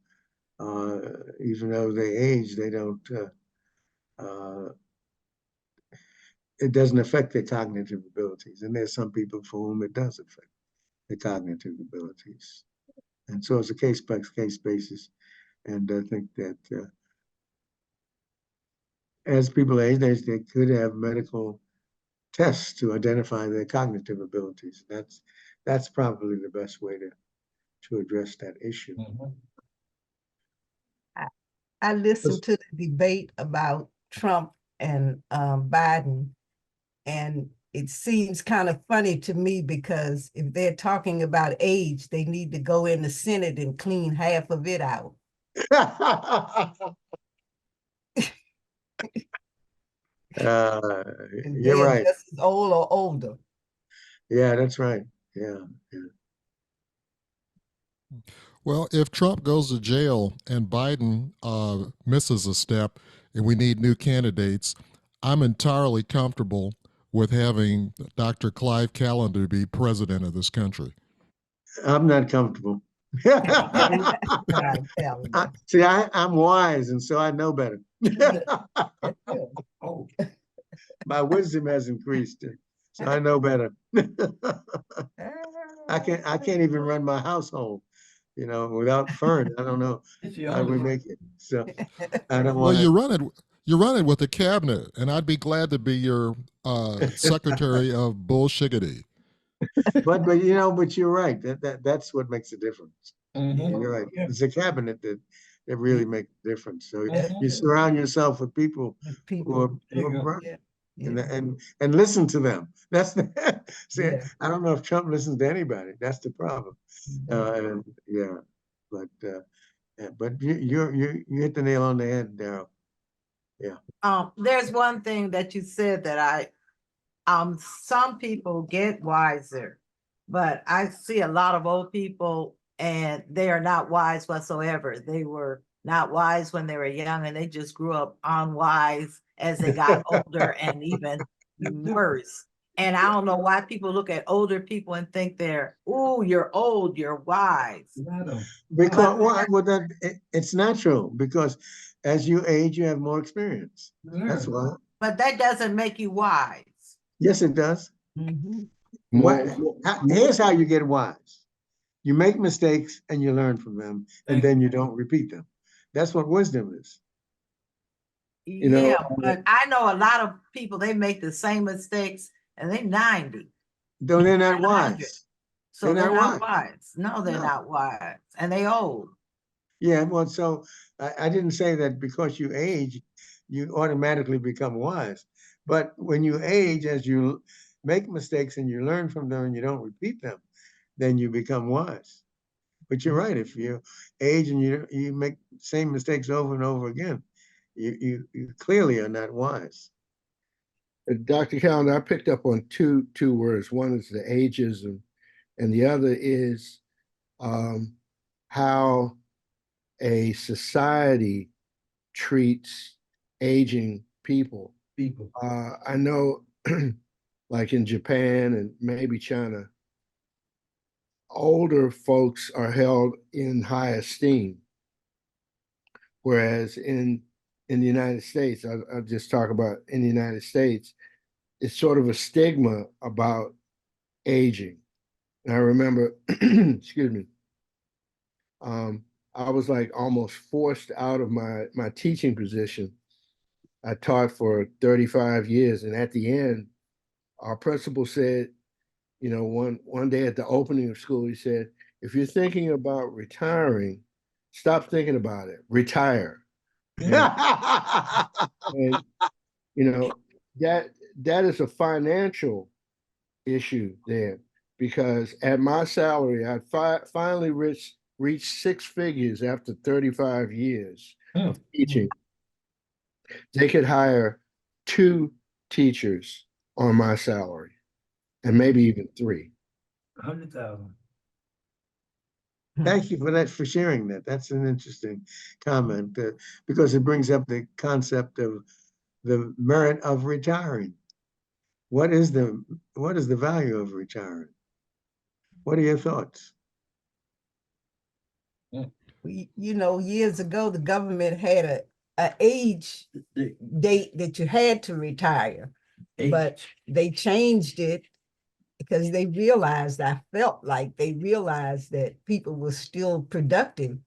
S2: even though they age, they don't, it doesn't affect their cognitive abilities. And there's some people for whom it does affect their cognitive abilities. And so it's a case-by-case basis. And I think that as people age, they could have medical tests to identify their cognitive abilities. That's probably the best way to address that issue.
S8: I listened to the debate about Trump and Biden, and it seems kind of funny to me, because if they're talking about age, they need to go in the Senate and clean half of it out.
S2: You're right.
S8: Just as old or older.
S2: Yeah, that's right. Yeah.
S1: Well, if Trump goes to jail and Biden misses a step and we need new candidates, I'm entirely comfortable with having Dr. Clive Callender be president of this country.
S2: I'm not comfortable. See, I'm wise, and so I know better. My wisdom has increased, so I know better. I can't even run my household, without Fern. I don't know how we make it. So I don't want.
S1: Well, You're running with the cabinet, and I'd be glad to be your secretary of bullshiggity.
S2: But you know, but you're right. That's what makes a difference.
S9: Mhm.
S2: You're right.
S9: Yeah.
S2: It's a cabinet that really makes a difference. So
S9: Mhm.
S2: you surround yourself with people
S8: With
S2: who
S8: people.
S2: are,
S9: There
S2: who
S9: you
S2: are
S9: go.
S2: bright.
S8: Yeah.
S2: And listen to them. That's the see.
S8: Yeah.
S2: I don't know if Trump listens to anybody. That's the problem. And yeah, but you hit the nail on the head, Darryl. Yeah.
S7: There's one thing that you said that some people get wiser, but I see a lot of old people and they are not wise whatsoever. They were not wise when they were young and they just grew up unwise as they got older and even worse. And I don't know why people look at older people and think oh, you're old, you're wise.
S2: Because it's natural because as you age, you have more experience. That's why.
S7: But that doesn't make you wise.
S2: Yes, it does.
S3: More,
S2: Here's how you get wise. You make mistakes and you learn from them, and then you don't repeat them. That's what wisdom is.
S3: You know,
S7: Yeah, but I know a lot of people, they make the same mistakes and they're 90.
S2: Though they're not
S7: 100.
S2: wise.
S7: So they're not wise. No, they're not wise. And they old.
S2: Yeah, well, so I didn't say that because you age, you automatically become wise. But when you age, as you make mistakes and you learn from them and you don't repeat them, then you become wise. But you're right. If you age and you make same mistakes over and over again, you clearly are not wise.
S3: Dr. Callender, I picked up on two words. One is the ageism, and the other is how a society treats aging people. I know, like in Japan and maybe China, older folks are held in high esteem, whereas in the United States, I'll just talk about in the United States, it's sort of a stigma about aging. And I remember, excuse me, I was like almost forced out of my teaching position. I taught for 35 years, and at the end, our principal said, you know, one day at the opening of school, he said, if you're thinking about retiring, stop thinking about it, retire. And you know, that is a financial issue there because at my salary, I finally reached six figures after 35 years of teaching. They could hire 2 teachers on my salary and maybe even 3.
S9: 100,000.
S2: Thank you for that, for sharing that. That's an interesting comment because it brings up the concept of the merit of retiring. What is the value of retiring? What are your thoughts?
S8: You know, years ago, the government had a age date that you had to retire, but they changed it because they realized, I felt like they realized that people were still productive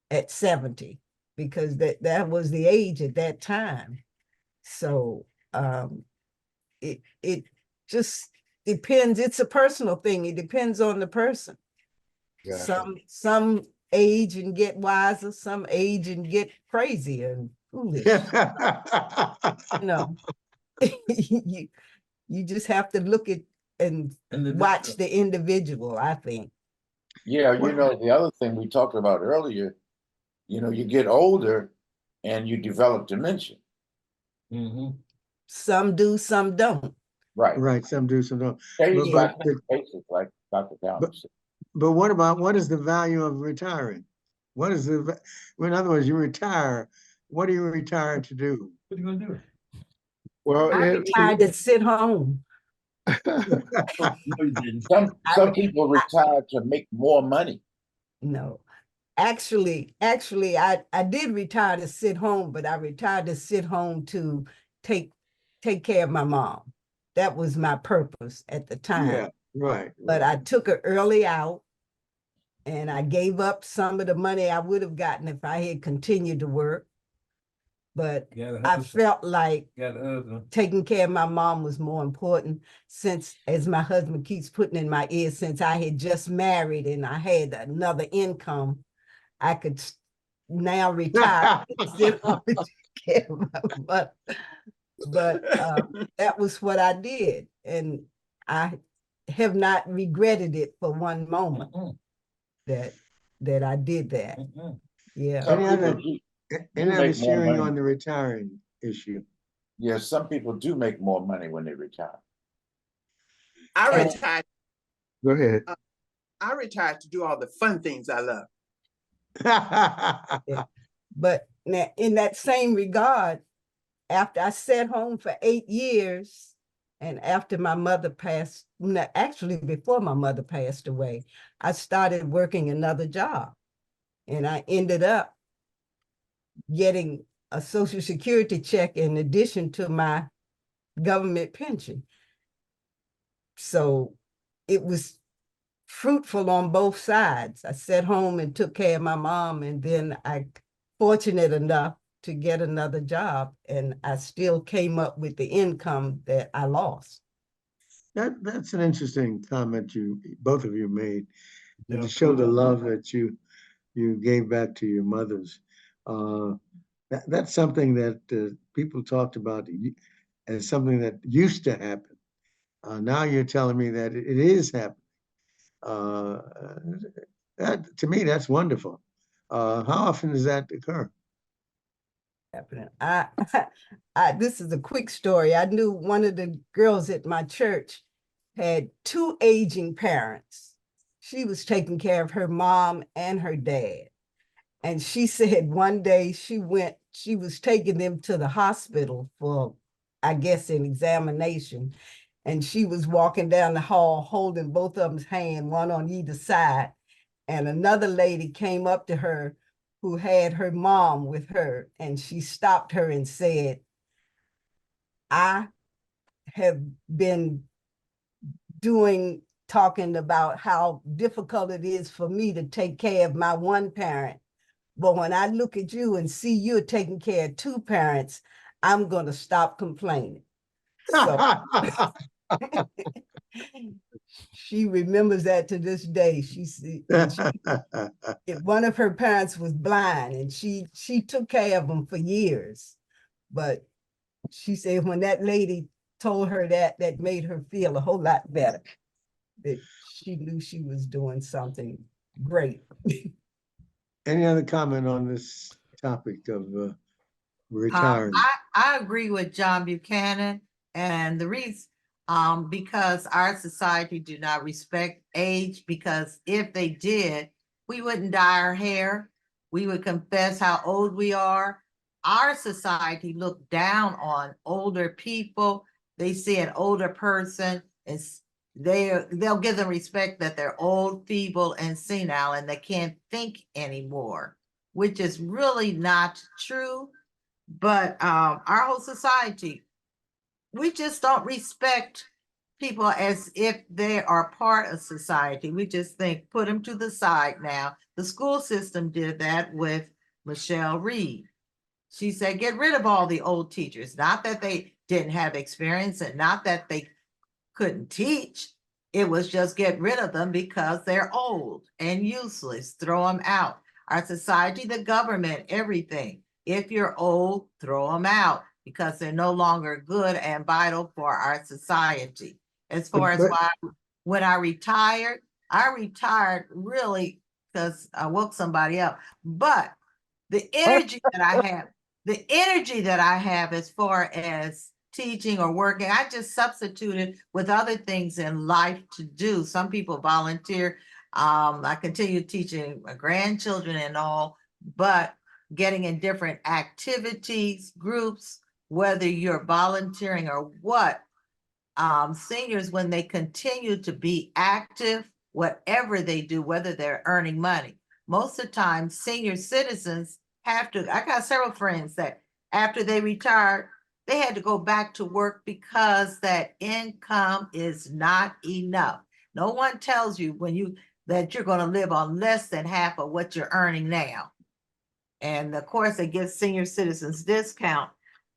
S8: at 70 because that was the age at that time. So it just depends. It's a personal thing. It depends on the person.
S3: Gotcha.
S8: Some age and get wiser, some age and get crazy and foolish. You know, you just have to look at and watch the individual, I think.
S6: Yeah, you know, the other thing we talked about earlier, you know, you get older and you develop dementia.
S8: Some do, some don't.
S6: Right.
S2: Right, some do, some don't.
S6: Change like basic, like Dr. Callender said.
S2: But what is the value of retiring? What is in other words, you retire, what do you retire to do?
S9: What are you gonna do?
S3: Well,
S8: I retired to sit home.
S9: No, you didn't.
S6: Some people retire to make more money.
S8: No, actually, I did retire to sit home, but I retired to sit home to take care of my mom. That was my purpose at the time.
S2: Yeah, right.
S8: But I took her early out and I gave up some of the money I would have gotten if I had continued to work. but
S9: Got a
S8: I
S9: husband.
S8: felt like
S9: Got a husband.
S8: taking care of my mom was more important, since, as my husband keeps putting in my ear, since I had just married and I had another income, I could now retire. Still want to take care of my mother. But that was what I did, and I have not regretted it for one moment that I did that. Yeah.
S6: Some
S2: Any other,
S6: people
S2: any other
S6: make more
S2: sharing
S6: money.
S2: on the retiring issue?
S6: Yeah, some people do make more money when they retire.
S10: I
S8: And-
S10: retired.
S3: Go ahead.
S10: I retired to do all the fun things I love.
S8: Yeah. But now, in that same regard, after I sat home for 8 years, and after my mother passed, actually before my mother passed away, I started working another job. And I ended up getting a Social Security check in addition to my government pension. So it was fruitful on both sides. I sat home and took care of my mom, and then I fortunate enough to get another job, and I still came up with the income that I lost.
S2: That's an interesting comment you both of you made, and
S9: Yeah,
S2: to show the
S9: cool.
S2: love that you gave back to your mothers. That's something that people talked about as something that used to happen. Now you're telling me that it is happening. That, to me, that's wonderful. How often does that occur?
S8: Happening. This is a quick story. I knew one of the girls at my church had 2 aging parents. She was taking care of her mom and her dad. And she said one day she was taking them to the hospital for, I guess, an examination. And she was walking down the hall holding both of them's hand, one on either side. And another lady came up to her who had her mom with her, and she stopped her and said, I have been talking about how difficult it is for me to take care of my one parent. But when I look at you and see you're taking care of 2 parents, I'm going to stop complaining. So she remembers that to this day. One of her parents was blind, and she took care of them for years. But she said when that lady told her that made her feel a whole lot better, that she knew she was doing something great.
S2: Any other comment on this topic of retiring?
S7: I agree with John Buchanan, and the reason, because our society do not respect age, because if they did, we wouldn't dye our hair. We would confess how old we are. Our society look down on older people. They see an older person as they'll give them respect that they're old, feeble, and senile, and they can't think anymore, which is really not true. But our whole society, we just don't respect people as if they are part of society. We just think, put them to the side now. The school system did that with Michelle Reed. She said, get rid of all the old teachers. Not that they didn't have experience and not that they couldn't teach. It was just get rid of them because they're old and useless. Throw them out. Our society, the government, everything. If you're old, throw them out because they're no longer good and vital for our society. As far as when I retired really because I woke somebody up. But the energy that I have as far as teaching or working, I just substituted with other things in life to do. Some people volunteer. I continue teaching my grandchildren and all, but getting in different activities, groups, whether you're volunteering or what, seniors, when they continue to be active, whatever they do, whether they're earning money, most of the time, senior citizens have to, I got several friends that after they retired, they had to go back to work because that income is not enough. No one tells you that you're going to live on less than half of what you're earning now. And of course, they give senior citizens discount,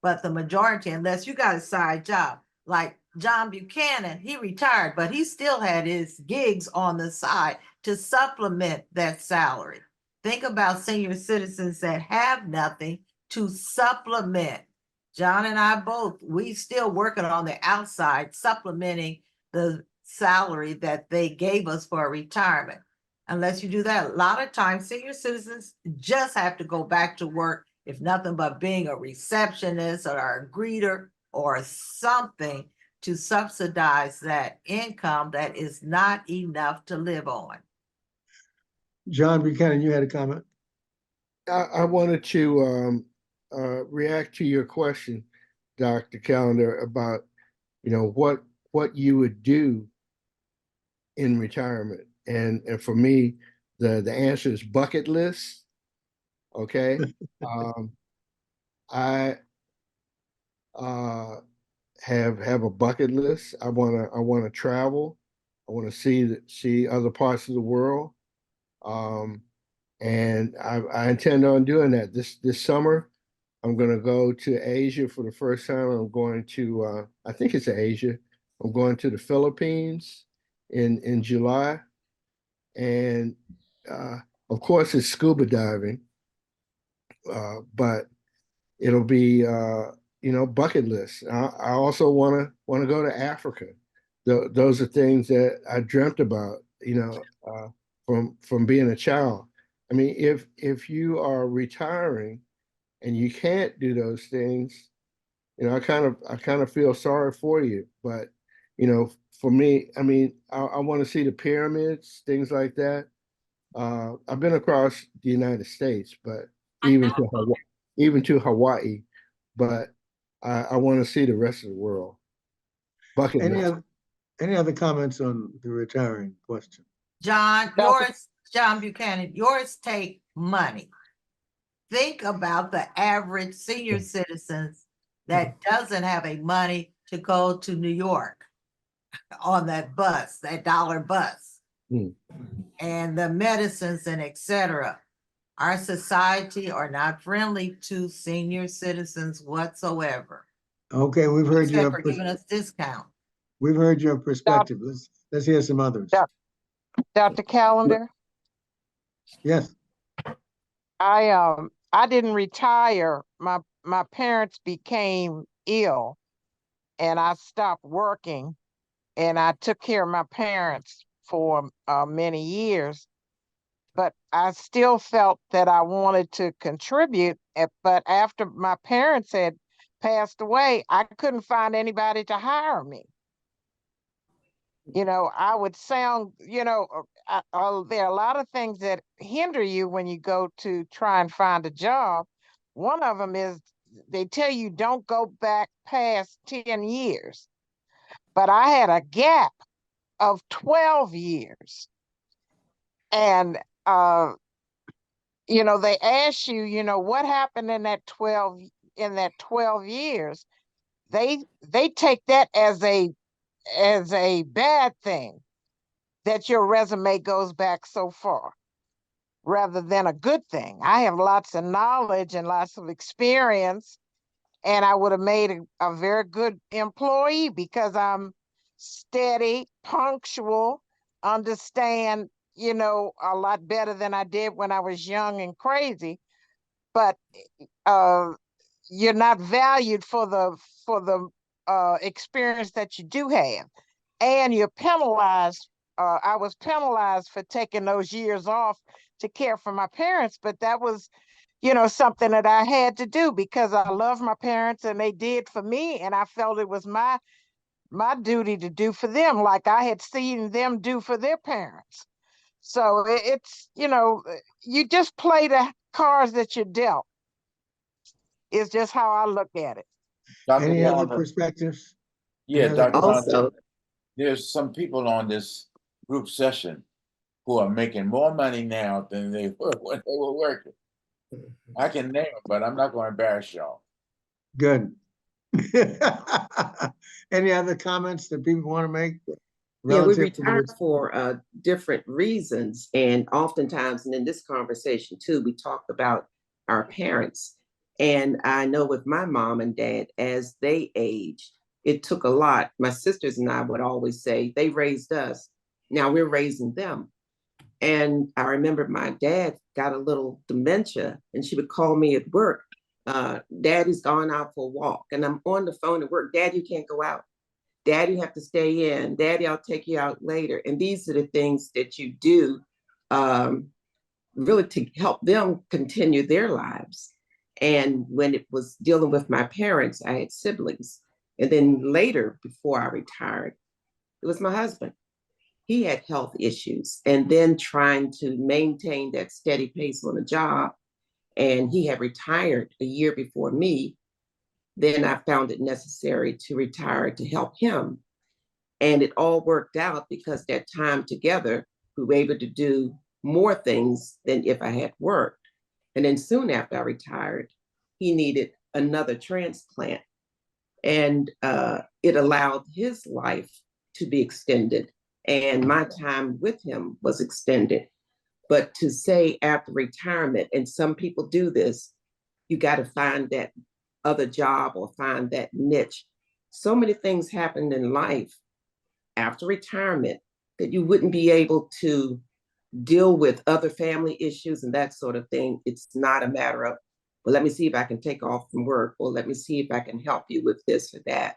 S7: but the majority, unless you got a side job, like John Buchanan, he retired, but he still had his gigs on the side to supplement that salary. Think about senior citizens that have nothing to supplement. John and I both, we still working on the outside, supplementing the salary that they gave us for retirement. Unless you do that, a lot of times senior citizens just have to go back to work, if nothing but being a receptionist or a greeter or something to subsidize that income that is not enough to live on.
S2: John Buchanan, you had a comment?
S3: I wanted to react to your question, Dr. Callender, about what you would do in retirement. And for me, the answer is bucket list. Okay. I have a bucket list. I wanna travel. I want to see other parts of the world. And I intend on doing that this summer. I'm going to go to Asia for the first time. I'm going to, I think it's Asia. I'm going to the Philippines in July. And of course, it's scuba diving, but it'll be, bucket list. I also want to go to Africa. Those are things that I dreamt about, from being a child. I mean, if you are retiring and you can't do those things, I kind of feel sorry for you. But for me, I mean, I want to see the pyramids, things like that. I've been across the United States, but even to Hawaii, but I want to see the rest of the world. Bucket list.
S2: Any other comments on the retiring question?
S7: John Buchanan, yours take money. Think about the average senior citizens that doesn't have a money to go to New York on that bus, that dollar bus, and the medicines and etc. Our society are not friendly to senior citizens whatsoever.
S2: Okay, we've heard
S7: except for giving us discount.
S2: We've heard your perspective. Let's hear some others.
S5: Dr. Callender?
S2: Yes.
S5: I didn't retire. My parents became ill and I stopped working, and I took care of my parents for many years. But I still felt that I wanted to contribute. But after my parents had passed away, I couldn't find anybody to hire me. I would sound, there are a lot of things that hinder you when you go to try and find a job. One of them is they tell you don't go back past 10 years. But I had a gap of 12 years. And, they ask you, what happened in that 12 years. They take that as a bad thing, that your resume goes back so far, rather than a good thing. I have lots of knowledge and lots of experience, and I would have made a very good employee because I'm steady, punctual, understand, a lot better than I did when I was young and crazy. But you're not valued for the experience that you do have, and you're penalized. I was penalized for taking those years off to care for my parents, but that was, something that I had to do because I love my parents and they did for me, and I felt it was my duty to do for them, like I had seen them do for their parents. So it's, you just play the cards that you're dealt. It's just how I look at it.
S2: Any other perspectives?
S6: Yeah, Dr.
S11: Also,
S6: there's some people on this group session who are making more money now than they were when they were working. I can name them, but I'm not going to embarrass y'all.
S2: Good. Any other comments that people want to make?
S11: Yeah, we retire for different reasons. And oftentimes, and in this conversation too, we talked about our parents. And I know with my mom and dad, as they aged, it took a lot. My sisters and I would always say, they raised us. Now we're raising them. And I remember my dad got a little dementia, and she would call me at work. Daddy's gone out for a walk. And I'm on the phone at work. Dad, you can't go out. Dad, you have to stay in. Daddy, I'll take you out later. And these are the things that you do really to help them continue their lives. And when it was dealing with my parents, I had siblings. And then later, before I retired, it was my husband. He had health issues, and then trying to maintain that steady pace on a job. And he had retired a year before me. Then I found it necessary to retire to help him. And it all worked out because that time together, we were able to do more things than if I had worked. And then soon after I retired, he needed another transplant. And it allowed his life to be extended. And my time with him was extended. But to say after retirement, and some people do this, you got to find that other job or find that niche. So many things happen in life after retirement that you wouldn't be able to deal with other family issues and that sort of thing. It's not a matter of, well, let me see if I can take off from work, or let me see if I can help you with this or that.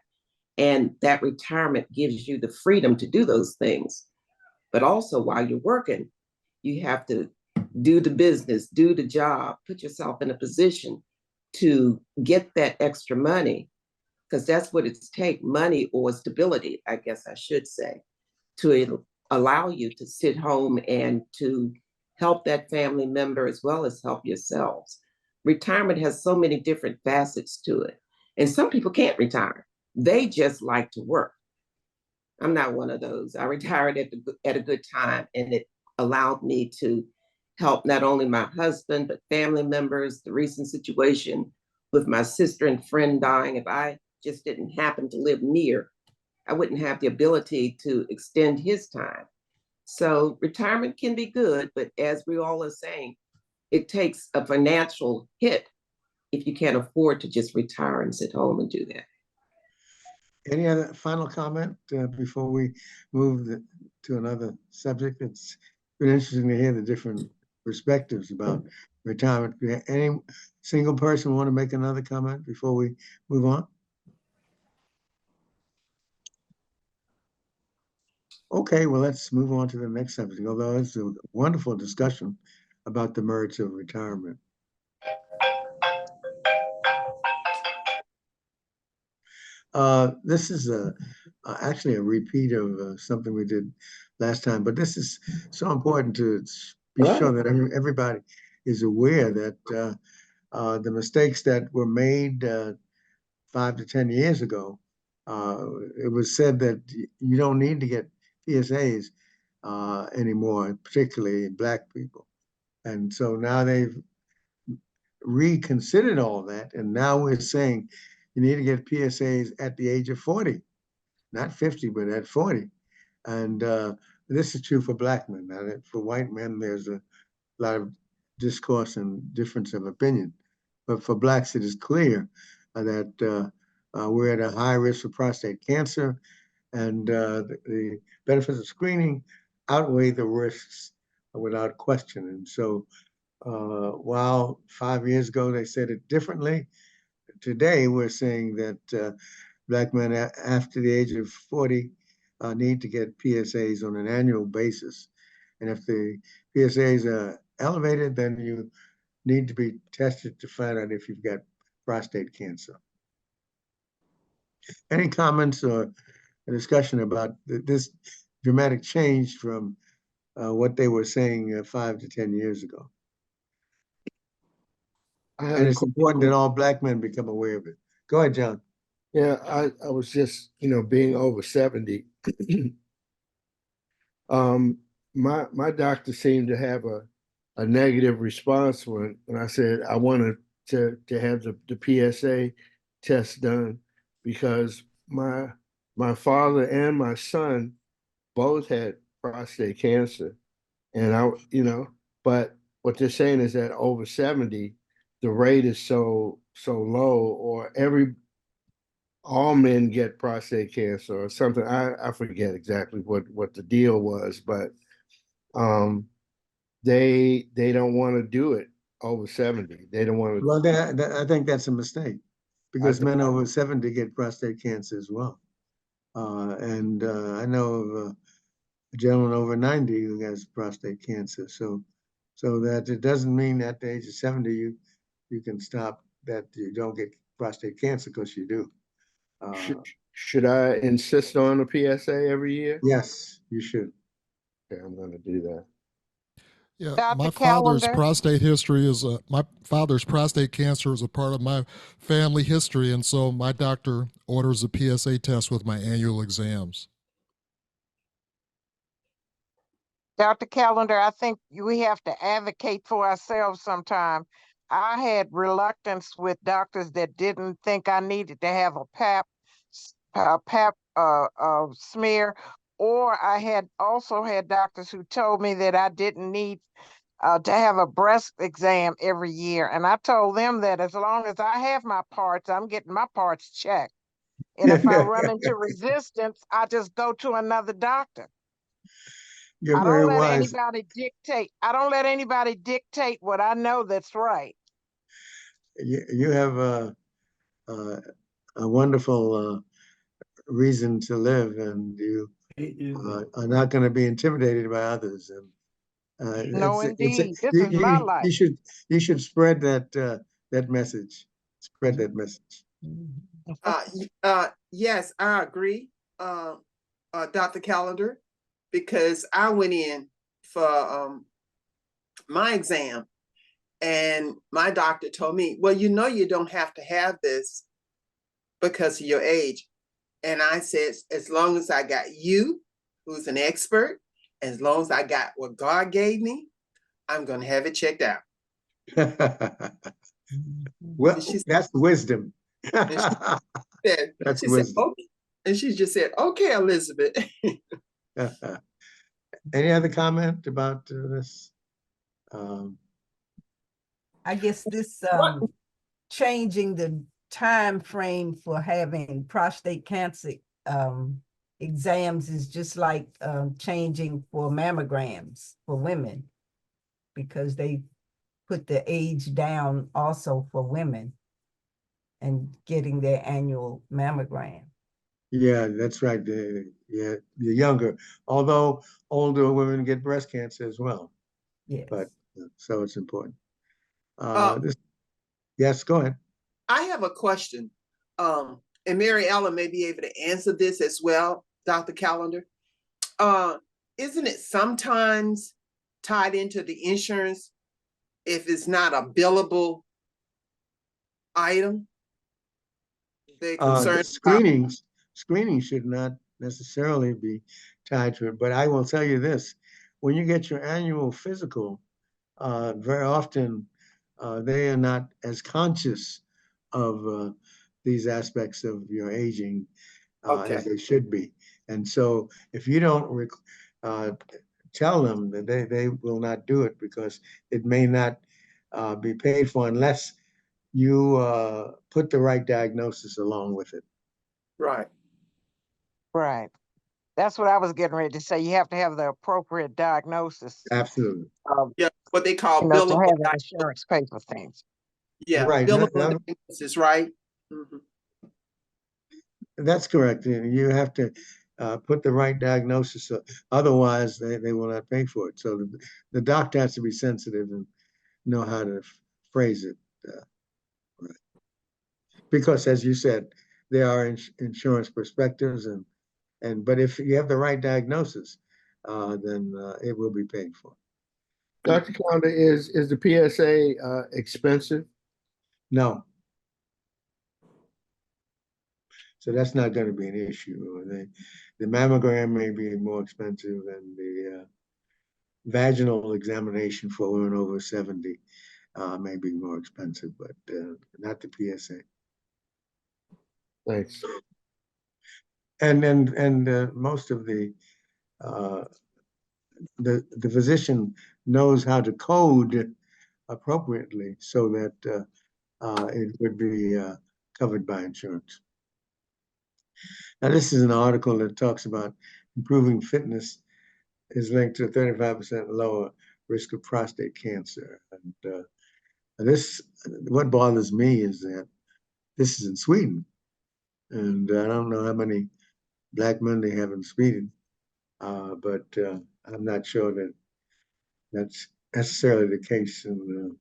S11: And that retirement gives you the freedom to do those things. But also while you're working, you have to do the business, do the job, put yourself in a position to get that extra money, because that's what it's take, money or stability, I guess I should say, to allow you to sit home and to help that family member as well as help yourselves. Retirement has so many different facets to it. And some people can't retire. They just like to work. I'm not one of those. I retired at a good time, and it allowed me to help not only my husband, but family members. The recent situation with my sister and friend dying, if I just didn't happen to live near, I wouldn't have the ability to extend his time. So retirement can be good, but as we all are saying, it takes a financial hit if you can't afford to just retire and sit home and do that.
S2: Any other final comment before we move to another subject? It's been interesting to hear the different perspectives about retirement. Any single person want to make another comment before we move on? Okay, well, let's move on to the next subject, although it's a wonderful discussion about the merits of retirement. This is actually a repeat of something we did last time, but this is so important to be sure that everybody is aware that the mistakes that were made 5 to 10 years ago, it was said that you don't need to get PSAs anymore, particularly Black people. And so now they've reconsidered all that, and now we're saying you need to get PSAs at the age of 40, not 50, but at 40. And this is true for Black men. Now, for white men, there's a lot of discourse and difference of opinion. But for Blacks, it is clear that we're at a high risk for prostate cancer, and the benefits of screening outweigh the risks without question. And so while 5 years ago they said it differently, today we're saying that Black men after the age of 40 need to get PSAs on an annual basis. And if the PSAs are elevated, then you need to be tested to find out if you've got prostate cancer. Any comments or a discussion about this dramatic change from what they were saying 5 to 10 years ago? And it's important that all Black men become aware of it. Go ahead, John.
S3: Yeah, I was just, being over 70. My doctor seemed to have a negative response when I said I wanted to have the PSA test done, because my father and my son both had prostate cancer. And but what they're saying is that over 70, the rate is so low, or all men get prostate cancer or something. I forget exactly what the deal was, but they don't want to do it over 70. They don't want to.
S2: Well, I think that's a mistake, because men over 70 get prostate cancer as well. I know of a gentleman over 90 who has prostate cancer. So that it doesn't mean at the age of 70 you can stop that you don't get prostate cancer, because you do.
S3: Should I insist on a PSA every year?
S2: Yes, you should.
S3: Okay, I'm going to do that.
S1: Yeah,
S5: Dr.
S1: my father's
S5: Callender?
S1: prostate history is my father's prostate cancer is a part of my family history, and so my doctor orders a PSA test with my annual exams.
S5: Dr. Callender, I think we have to advocate for ourselves sometime. I had reluctance with doctors that didn't think I needed to have a pap smear, or I had also had doctors who told me that I didn't need to have a breast exam every year. And I told them that as long as I have my parts, I'm getting my parts checked. And if I run into resistance, I just go to another doctor.
S2: You're
S5: I
S2: very
S5: don't let
S2: wise.
S5: anybody dictate. I don't let anybody dictate what I know that's right.
S2: You have a wonderful reason to live, and you are not going to be intimidated by others. And
S5: No, indeed. This is my life.
S2: you should spread that message. Spread that message.
S10: Yes, I agree, Dr. Callender, because I went in for my exam, and my doctor told me, well, you know, you don't have to have this because of your age. And I said, as long as I got you, who's an expert, as long as I got what God gave me, I'm going to have it checked out.
S2: Well, that's wisdom.
S10: She said, okay. And she just said, okay, Elizabeth.
S2: Any other comment about this?
S8: I guess this changing the time frame for having prostate cancer exams is just like changing for mammograms for women, because they put the age down also for women and getting their annual mammogram.
S2: Yeah, that's right. Yeah, the younger, although older women get breast cancer as well.
S8: Yes.
S2: But so it's important. Yes, go ahead.
S10: I have a question. And Mary Ellen may be able to answer this as well, Dr. Callender. Isn't it sometimes tied into the insurance if it's not a billable item? They're concerned
S2: Screening should not necessarily be tied to it, but I will tell you this: when you get your annual physical, very often they are not as conscious of these aspects of your aging as they should be. And so if you don't tell them, that they will not do it, because it may not be paid for unless you put the right diagnosis along with it.
S10: Right.
S5: Right. That's what I was getting ready to say. You have to have the appropriate diagnosis.
S2: Absolutely.
S10: Yeah, what they call
S5: to
S10: billable.
S5: have insurance pay for things.
S10: Yeah,
S2: right.
S10: Billable diagnosis, right? Mm-hmm.
S2: That's correct. You have to put the right diagnosis. Otherwise, they will not pay for it. So the doctor has to be sensitive and know how to phrase it. Right. Because, as you said, there are insurance perspectives, but if you have the right diagnosis, then it will be paid for.
S3: Dr. Callender, is the PSA expensive?
S2: No. So that's not going to be an issue. The mammogram may be more expensive, and the vaginal examination for women over 70 may be more expensive, but not the PSA.
S3: Thanks.
S2: And most of the physician knows how to code appropriately so that it would be covered by insurance. Now, this is an article that talks about improving fitness is linked to 35% lower risk of prostate cancer. And what bothers me is that this is in Sweden. And I don't know how many black men they have in Sweden, but I'm not sure that that's necessarily the case in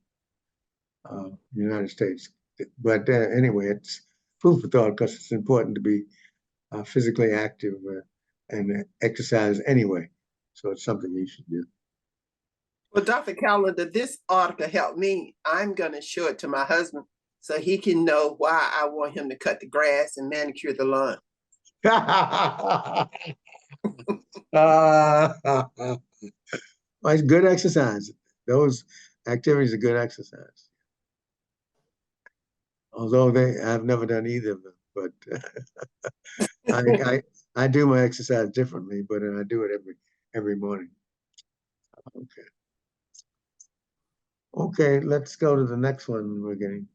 S2: the United States. But anyway, it's food for thought because it's important to be physically active and exercise anyway. So it's something you should do.
S10: Well, Dr. Callender, this article helped me. I'm going to show it to my husband so he can know why I want him to cut the grass and manicure the lawn.
S2: Well, it's good exercise. Those activities are good exercise. Although I've never done either of them, but I do my exercise differently, but I do it every morning. Okay. Okay, let's go to the next one. We're getting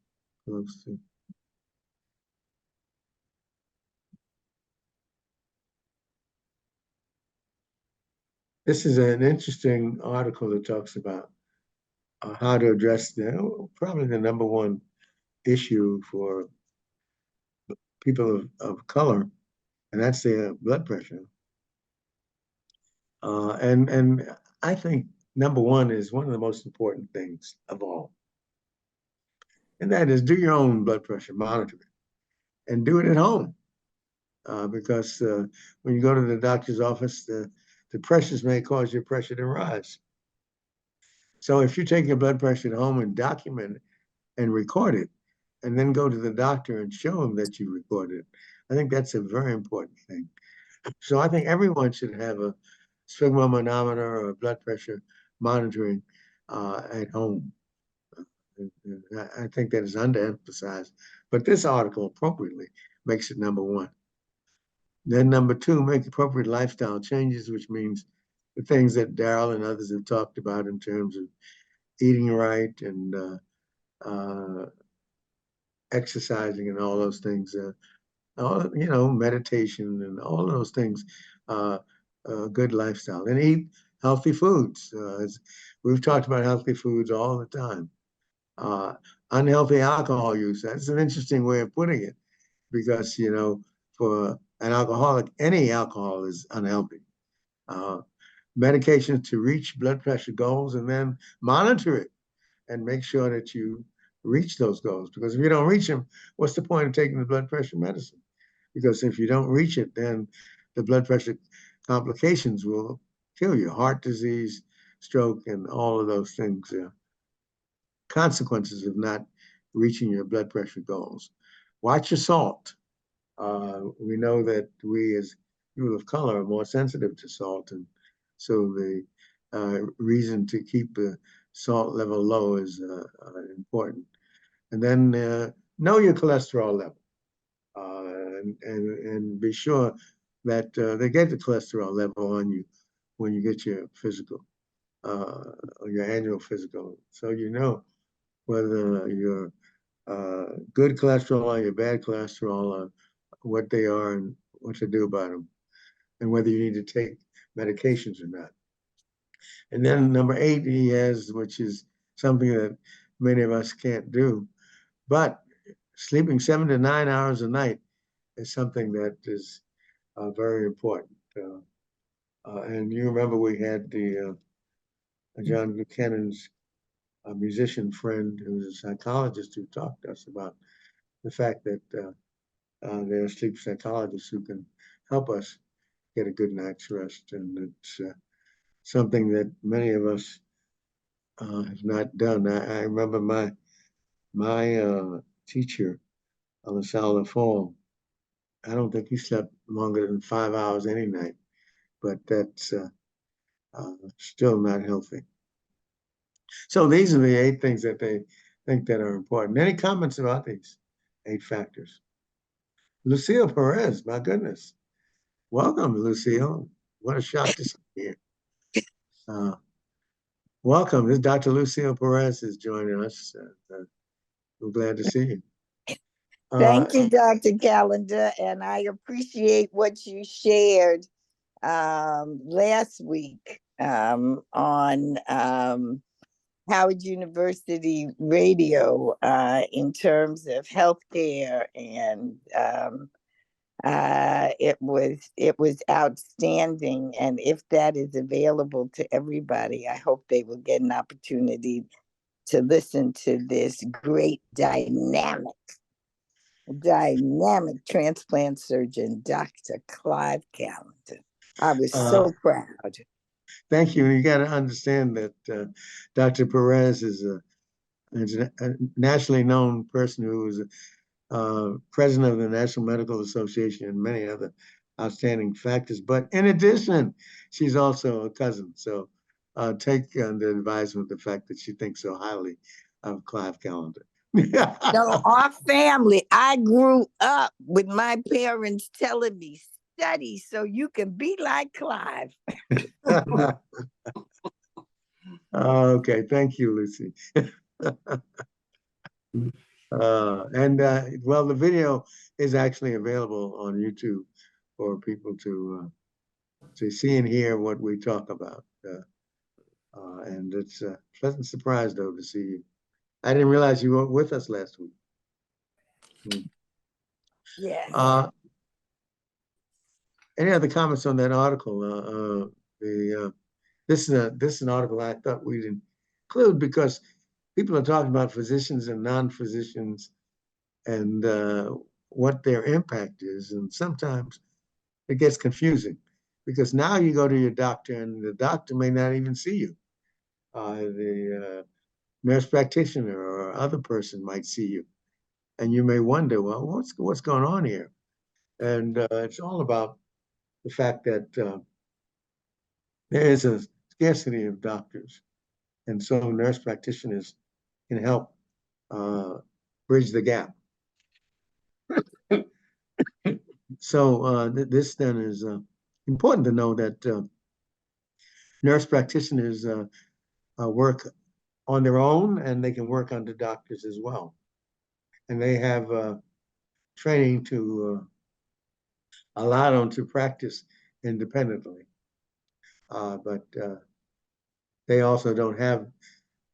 S2: close to. This is an interesting article that talks about how to address probably the number one issue for people of color, and that's their blood pressure. And I think number one is one of the most important things of all. And that is do your own blood pressure monitoring and do it at home. Because when you go to the doctor's office, the pressures may cause your pressure to rise. So if you take your blood pressure at home and document it and record it, and then go to the doctor and show him that you recorded it, I think that's a very important thing. So I think everyone should have a sphygmomanometer or a blood pressure monitoring at home. I think that is underemphasized, but this article appropriately makes it number one. Then number two, make appropriate lifestyle changes, which means the things that Darryl and others have talked about in terms of eating right and exercising and all those things. Meditation and all of those things, good lifestyle, and eat healthy foods. We've talked about healthy foods all the time. Unhealthy alcohol use, that's an interesting way of putting it, because, for an alcoholic, any alcohol is unhealthy. Medications to reach blood pressure goals, and then monitor it and make sure that you reach those goals. Because if you don't reach them, what's the point of taking the blood pressure medicine? Because if you don't reach it, then the blood pressure complications will kill you. Heart disease, stroke, and all of those things, consequences of not reaching your blood pressure goals. Watch your salt. We know that we as people of color are more sensitive to salt, and so the reason to keep the salt level low is important. And then know your cholesterol level, and be sure that they get the cholesterol level on you when you get your physical, your annual physical, so you know whether your good cholesterol or your bad cholesterol are what they are and what to do about them, and whether you need to take medications or not. And then number 8 he has, which is something that many of us can't do, but sleeping 7 to 9 hours a night is something that is very important. And you remember we had the John Buchanan's musician friend who's a psychologist who talked to us about the fact that there are sleep psychologists who can help us get a good night's rest. And it's something that many of us have not done. I remember my teacher, LaSalle Fall, I don't think he slept longer than 5 hours any night, but that's still not healthy. So these are the 8 things that they think that are important. Any comments about these 8 factors? Lucille Perez, my goodness. Welcome, Lucille. What a shock to see you here. Welcome. This is Dr. Lucille Perez is joining us. I'm glad to see you.
S12: Thank you, Dr. Callender, and I appreciate what you shared last week on Howard University Radio in terms of healthcare, and it was outstanding. And if that is available to everybody, I hope they will get an opportunity to listen to this great dynamic transplant surgeon, Dr. Clive Callender. I was so proud.
S2: Thank you. You got to understand that Dr. Perez is a nationally known person who is president of the National Medical Association and many other outstanding factors. But in addition, she's also a cousin. So take under advisement the fact that she thinks so highly of Clive Callender.
S12: No, our family, I grew up with my parents telling me, study so you can be like Clive.
S2: Okay, thank you, Lucy. Well, the video is actually available on YouTube for people to see and hear what we talk about. And it's a pleasant surprise, though, to see you. I didn't realize you were with us last week.
S12: Yeah.
S2: Any other comments on that article? This is an article I thought we'd include because people are talking about physicians and non-physicians and what their impact is. And sometimes it gets confusing because now you go to your doctor and the doctor may not even see you. The nurse practitioner or other person might see you. And you may wonder, well, what's going on here? And it's all about the fact that there is a scarcity of doctors. And so nurse practitioners can help bridge the gap. So this then is important to know that nurse practitioners work on their own and they can work under doctors as well. And they have training to allow them to practice independently. But they also don't have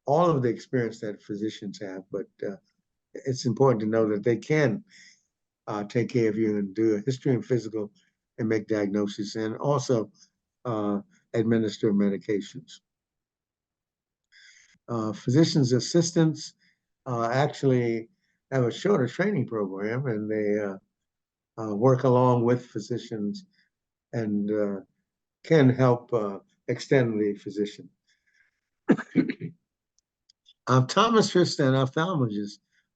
S2: all of the experience that physicians have, but it's important to know that they can take care of you and do a history and physical and make diagnoses and also administer medications. Physicians' assistants actually have a shorter training program and they work along with physicians and can help extend the physician. Optometrist and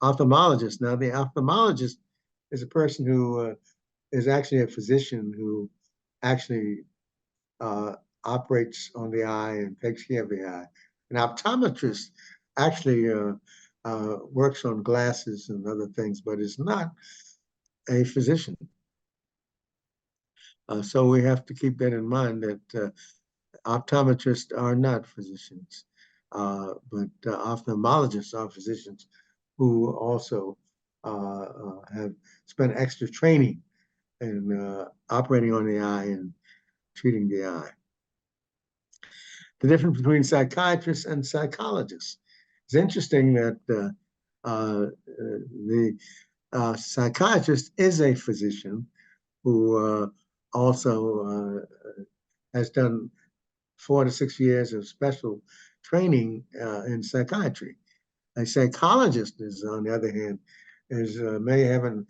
S2: ophthalmologist. Now, the ophthalmologist is a person who is actually a physician who actually operates on the eye and takes care of the eye. An optometrist actually works on glasses and other things, but is not a physician. So we have to keep that in mind that optometrists are not physicians, but ophthalmologists are physicians who also have spent extra training in operating on the eye and treating the eye. The difference between psychiatrists and psychologists. It's interesting that the psychiatrist is a physician who also has done 4 to 6 years of special training in psychiatry. A psychologist is, on the other hand, may have a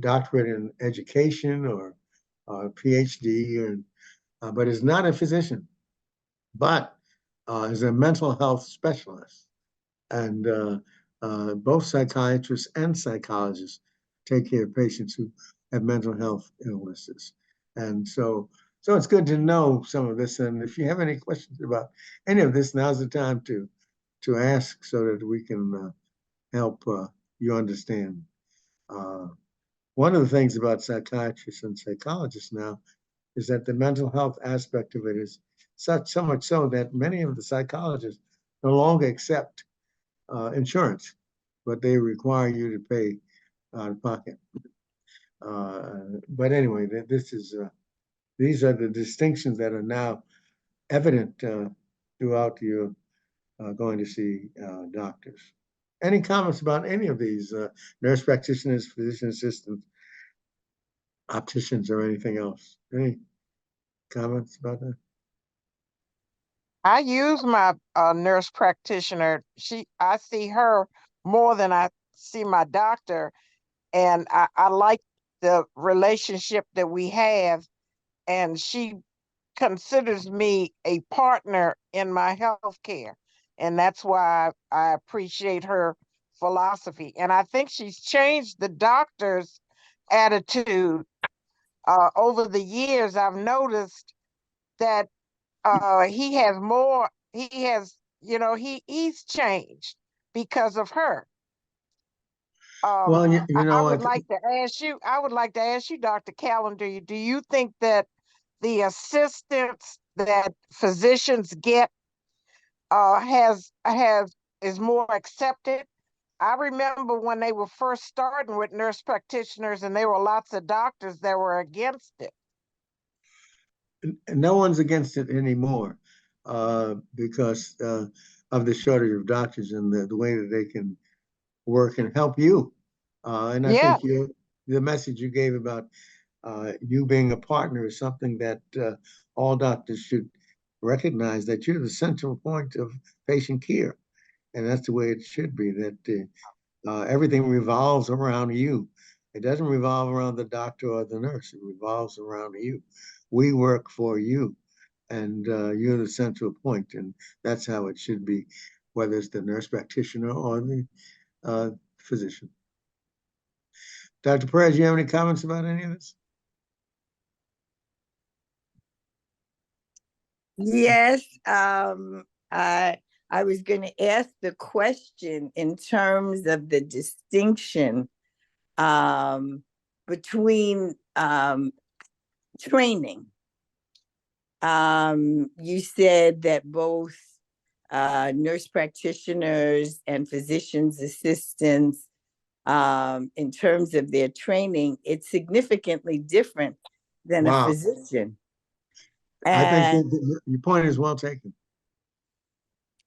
S2: doctorate in education or PhD, but is not a physician, but is a mental health specialist. And both psychiatrists and psychologists take care of patients who have mental health illnesses. And so it's good to know some of this. And if you have any questions about any of this, now's the time to ask so that we can help you understand. One of the things about psychiatrists and psychologists now is that the mental health aspect of it is so much so that many of the psychologists no longer accept insurance, but they require you to pay out of pocket. But anyway, these are the distinctions that are now evident throughout your going to see doctors. Any comments about any of these nurse practitioners, physician assistants, opticians, or anything else? Any comments about that?
S5: I use my nurse practitioner. I see her more than I see my doctor, and I like the relationship that we have, and she considers me a partner in my health care. And that's why I appreciate her philosophy. And I think she's changed the doctor's attitude over the years. I've noticed that he's changed because of her.
S2: Well, you know,
S5: I would like to ask you, Dr. Callender, do you think that the assistance that physicians get is more accepted? I remember when they were first starting with nurse practitioners, and there were lots of doctors that were against it.
S2: No one's against it anymore because of the shortage of doctors and the way that they can work and help you. And I think the message you gave about you being a partner is something that all doctors should recognize, that you're the central point of patient care. And that's the way it should be, that everything revolves around you. It doesn't revolve around the doctor or the nurse. It revolves around you. We work for you, and you're the central point, and that's how it should be, whether it's the nurse practitioner or the physician. Dr. Perez, you have any comments about any of this?
S12: Yes, I was going to ask the question in terms of the distinction between training. You said that both nurse practitioners and physicians assistants, in terms of their training, it's significantly different than a physician.
S2: I think your point is well taken.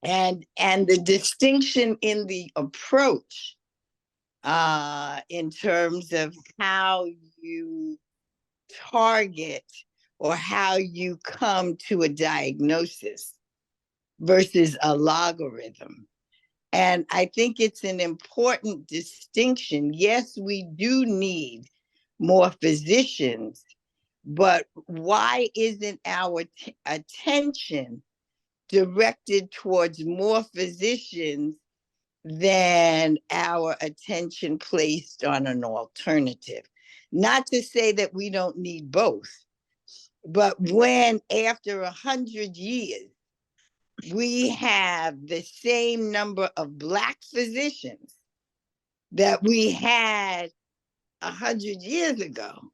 S12: And the distinction in the approach in terms of how you target or how you come to a diagnosis versus a logarithm. And I think it's an important distinction. Yes, we do need more physicians, but why isn't our attention directed towards more physicians than our attention placed on an alternative? Not to say that we don't need both, but when after 100 years, we have the same number of Black physicians that we had 100 years ago,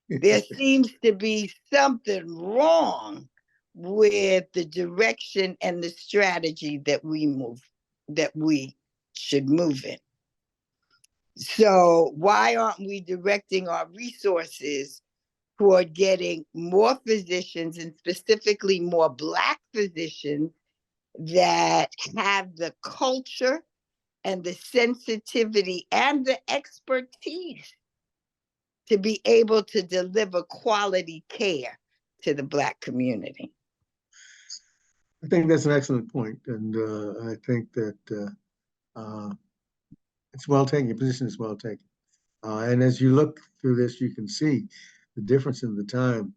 S12: there seems to be something wrong with the direction and the strategy that we should move in. So why aren't we directing our resources toward getting more physicians, and specifically more Black physicians that have the culture and the sensitivity and the expertise to be able to deliver quality care to the Black community?
S2: I think that's an excellent point, and I think that it's well taken. Your position is well taken. And as you look through this, you can see the difference in the time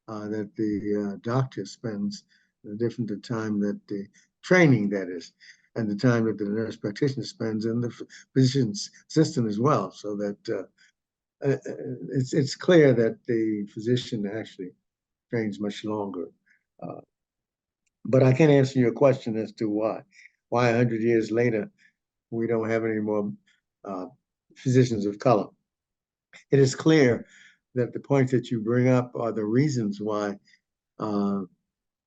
S2: that the doctor spends, the different the time that the training, that is, and the time that the nurse practitioner spends, and the physician's assistant as well. So that it's clear that the physician actually trains much longer. But I can't answer your question as to why 100 years later, we don't have any more physicians of color. It is clear that the points that you bring up are the reasons why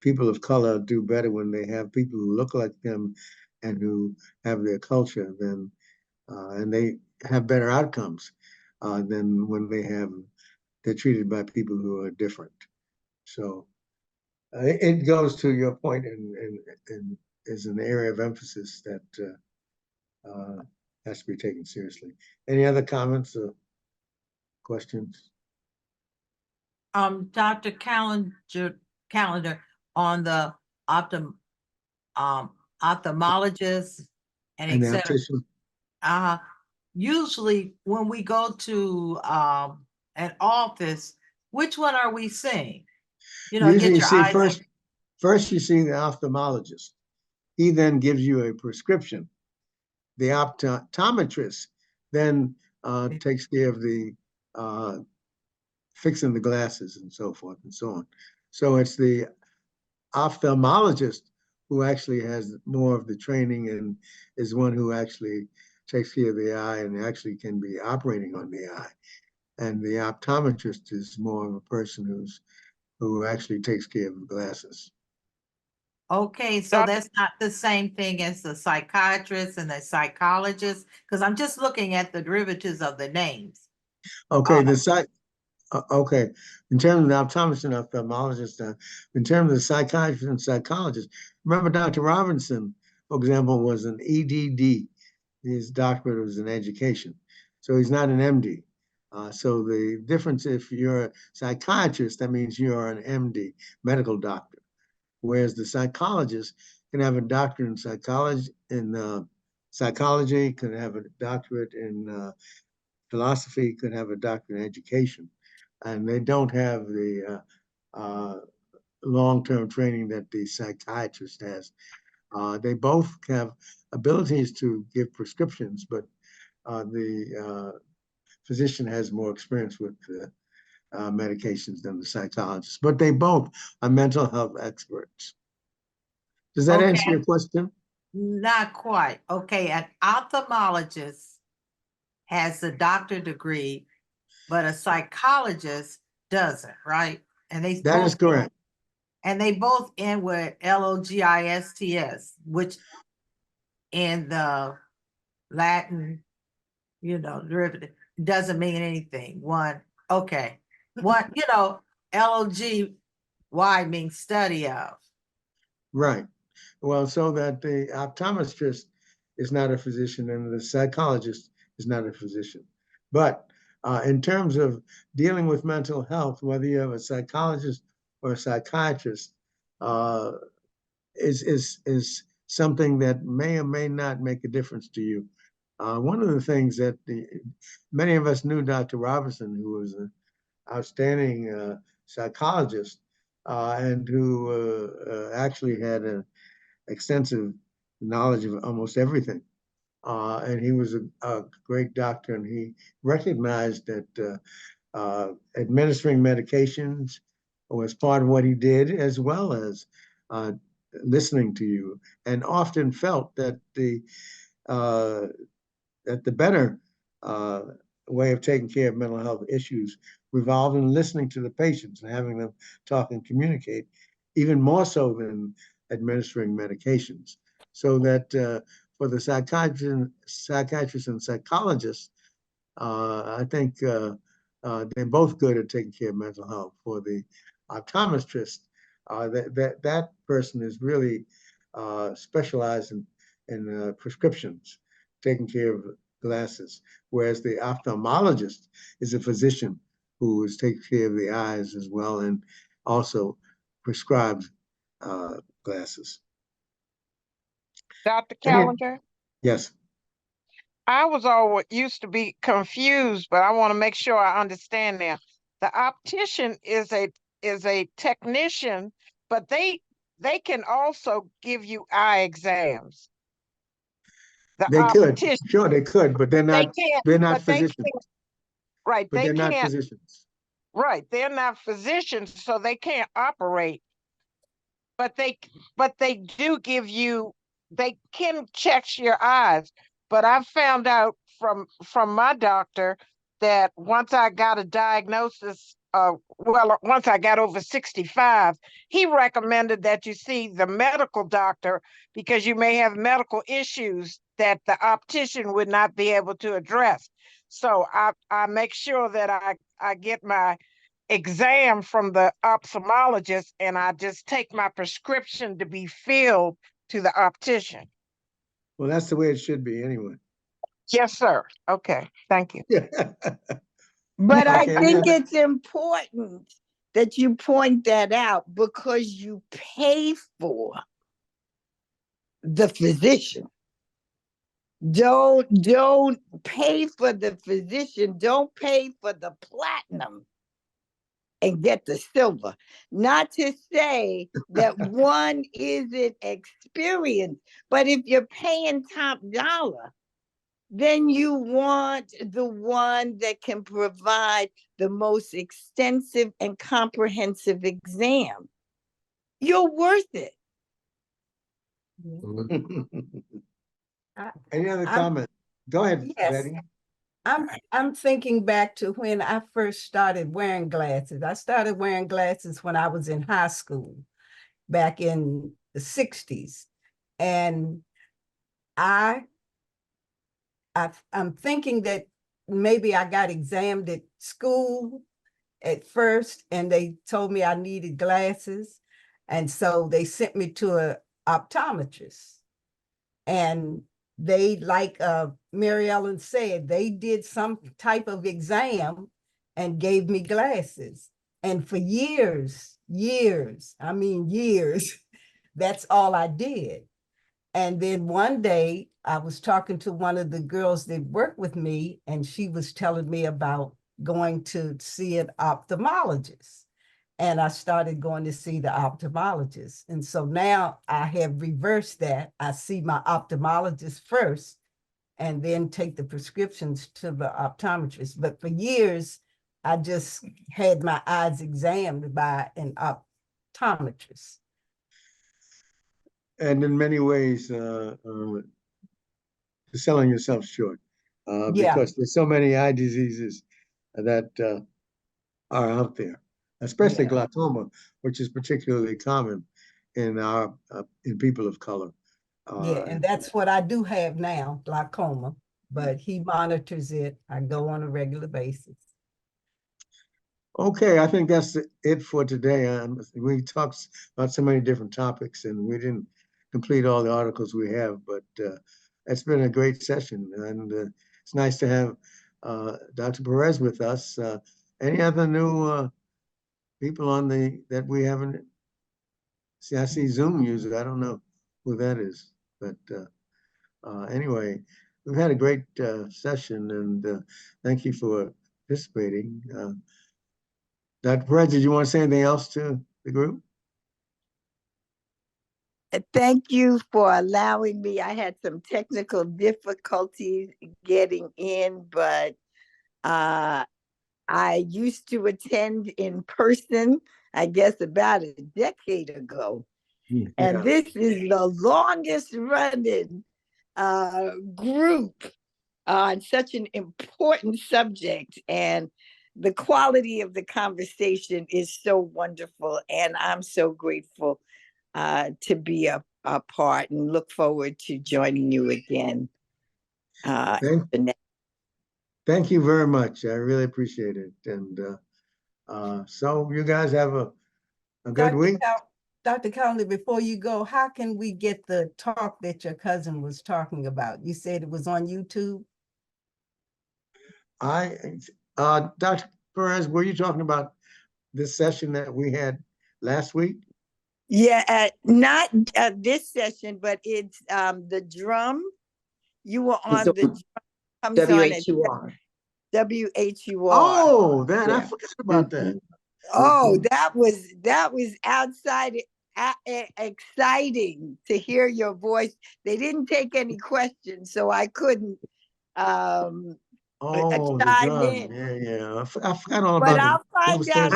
S2: people of color do better when they have people who look like them and who have their culture than, and they have better outcomes than when they're treated by people who are different. So it goes to your point and is an area of emphasis that has to be taken seriously. Any other comments or questions?
S7: Dr. Callender on the ophthalmologist and
S2: And the
S7: et cetera.
S2: optician?
S7: Usually when we go to an office, which one are we seeing? You know,
S2: Usually
S7: get
S2: you
S7: your
S2: see
S7: eyes.
S2: first you see the ophthalmologist. He then gives you a prescription. The optometrist then takes care of the fixing the glasses and so forth and so on. So it's the ophthalmologist who actually has more of the training and is one who actually takes care of the eye and actually can be operating on the eye. And the optometrist is more of a person who actually takes care of the glasses.
S7: Okay, so that's not the same thing as the psychiatrist and the psychologist, because I'm just looking at the derivatives of the names.
S2: Okay, okay. In terms of the optometrist and ophthalmologist, in terms of the psychiatrist and psychologist, remember Dr. Robinson, for example, was an EDD. His doctorate was in education. So he's not an MD. So the difference, if you're a psychiatrist, that means you're an MD, medical doctor. Whereas the psychologist can have a doctorate in psychology, can have a doctorate in philosophy, could have a doctorate in education. And they don't have the long-term training that the psychiatrist has. They both have abilities to give prescriptions, but the physician has more experience with medications than the psychologist, but they both are mental health experts. Does that answer your question?
S7: Not quite. Okay, an ophthalmologist has a doctorate degree, but a psychologist doesn't, right? And
S2: that is correct.
S7: And they both end with LOGISTS, which in the Latin, derivative doesn't mean anything. Okay. LOGY means study of.
S2: Right. Well, so that the optometrist is not a physician and the psychologist is not a physician. But in terms of dealing with mental health, whether you have a psychologist or a psychiatrist, is something that may or may not make a difference to you. One of the things that many of us knew Dr. Robinson, who was an outstanding psychologist and who actually had an extensive knowledge of almost everything. And he was a great doctor, and he recognized that administering medications was part of what he did, as well as listening to you, and often felt that the better way of taking care of mental health issues revolved in listening to the patients and having them talk and communicate, even more so than administering medications. So that for the psychiatrists and psychologists, I think they're both good at taking care of mental health. For the optometrist, that person is really specialized in prescriptions, taking care of glasses, whereas the ophthalmologist is a physician who is taking care of the eyes as well and also prescribes glasses.
S5: Dr. Callender?
S2: Yes.
S5: I was always used to be confused, but I want to make sure I understand now. The optician is a technician, but they can also give you eye exams.
S2: They could, sure, they could, but they're not physicians.
S5: Right,
S2: but they're not physicians.
S5: Right, they're not physicians, so they can't operate. But they do give you, they can check your eyes. But I found out from my doctor that once I got a diagnosis well, once I got over 65, he recommended that you see the medical doctor because you may have medical issues that the optician would not be able to address. So I make sure that I get my exam from the ophthalmologist and I just take my prescription to be filled to the optician.
S2: Well, that's the way it should be anyway.
S5: Yes, sir. Okay, thank you.
S12: But I
S2: Okay,
S12: think it's important that you point that out because you pay for the physician. Don't pay for the physician. Don't pay for the platinum and get the silver. Not to say that one isn't experienced, but if you're paying top dollar, then you want the one that can provide the most extensive and comprehensive exam. You're worth it.
S2: Any other comment? Go ahead,
S8: Yes.
S2: Betty.
S8: I'm thinking back to when I first started wearing glasses. I started wearing glasses when I was in high school back in the 60s. And I'm thinking that maybe I got examined at school at first and they told me I needed glasses. And so they sent me to an optometrist. And they, like Mary Ellen said, they did some type of exam and gave me glasses. And for years, I mean years, that's all I did. And then one day I was talking to one of the girls that worked with me, and she was telling me about going to see an ophthalmologist. And I started going to see the ophthalmologist. And so now I have reversed that. I see my ophthalmologist first and then take the prescriptions to the optometrist. But for years, I just had my eyes examined by an optometrist.
S2: And in many ways, selling yourself short because there's so many eye diseases that are out there, especially glaucoma, which is particularly common in our in people of color.
S8: And that's what I do have now, glaucoma, but he monitors it. I go on a regular basis.
S2: Okay, I think that's it for today. We talked about so many different topics and we didn't complete all the articles we have, but it's been a great session and it's nice to have Dr. Perez with us. Any other new people on that we haven't? See, I see Zoom user. I don't know who that is, but anyway, we've had a great session and thank you for participating. Dr. Perez, did you want to say anything else to the group?
S12: Thank you for allowing me. I had some technical difficulties getting in, but I used to attend in person, I guess about a decade ago. Yeah. And this is the longest running group on such an important subject. And the quality of the conversation is so wonderful. And I'm so grateful to be a part and look forward to joining you again.
S2: Thank you very much. I really appreciate it. And so you guys have a good week.
S8: Dr. Callender, before you go, how can we get the talk that your cousin was talking about? You said it was on YouTube?
S2: Dr. Perez, were you talking about this session that we had last week?
S12: Yeah, not this session, but it's the drum. You were on the
S11: WHUR.
S12: WHUR.
S2: Oh, that I forgot about that.
S12: Oh, that was outside exciting to hear your voice. They didn't take any questions, so I couldn't chime in.
S2: Yeah. I forgot all about
S12: but
S2: it.
S12: I'll find out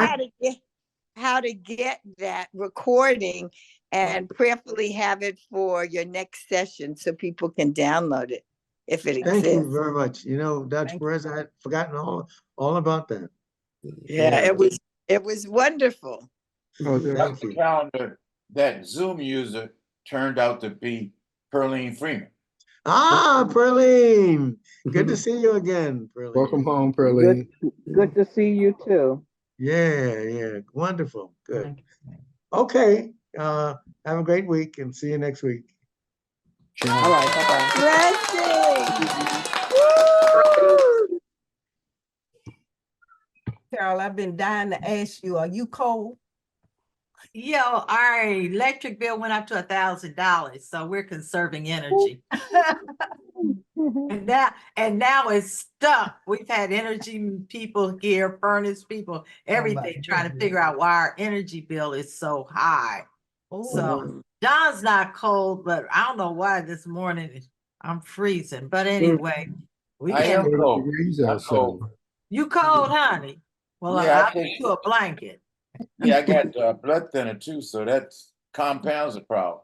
S12: how to get that recording and prayerfully have it for your next session so people can download it if it exists.
S2: Thank you very much. You know, Dr. Perez, I had forgotten all about that.
S12: Yeah, it was It was wonderful.
S3: Oh,
S2: Thank you.
S6: Calendar, that Zoom user turned out to be Pearline Freeman.
S2: Ah, Pearline. Good to see you again, Pearline.
S3: welcome home, Pearline.
S13: Good to see you too.
S2: Yeah. Wonderful. Good. Okay. Have a great week and see you next week.
S13: All right, bye-bye.
S12: Blessings.
S8: Carol, I've been dying to ask you, are you cold?
S7: Yo, our electric bill went up to $1,000, so we're conserving energy. And now it's stuck. We've had energy people here, furnace people, everything, trying to figure out why our energy bill is so high. So John's not cold, but I don't know why this morning I'm freezing. But anyway, we
S6: I am
S7: can.
S6: cold.
S3: Degrees
S6: I'm
S3: outside.
S6: cold.
S7: You cold, honey? Well,
S6: Yeah,
S7: I'll put you a blanket.
S6: Yeah, I got blood thinner too, so that compounds the problem.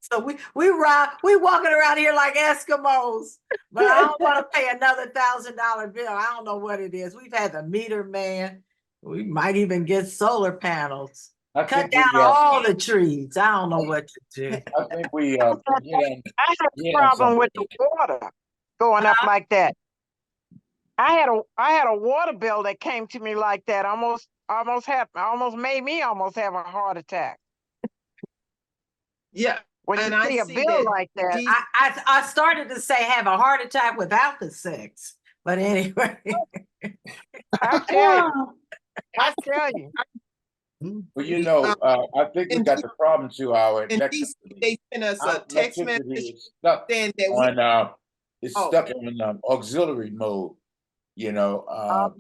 S7: So we walking around here like Eskimos, but I don't want to pay another $1,000 bill. I don't know what it is. We've had the meter man. We might even get solar panels. Cut down all the trees. I don't know what to do.
S6: I think we
S5: I had a problem with the water going up like that. I had a water bill that came to me like that. Almost made me almost have a heart attack.
S10: Yeah.
S5: When
S10: and
S5: you
S10: I
S5: see a
S10: see
S5: bill
S10: that
S5: like that,
S7: I started to say have a heart attack without the sex, but anyway.
S5: I tell you.
S6: Well, you know, I think we got the problem to our
S10: and
S6: electricity.
S10: they sent us a text
S6: Electricity
S10: message
S6: is stuck
S10: saying that we
S6: on it's stuck in auxiliary mode. You know,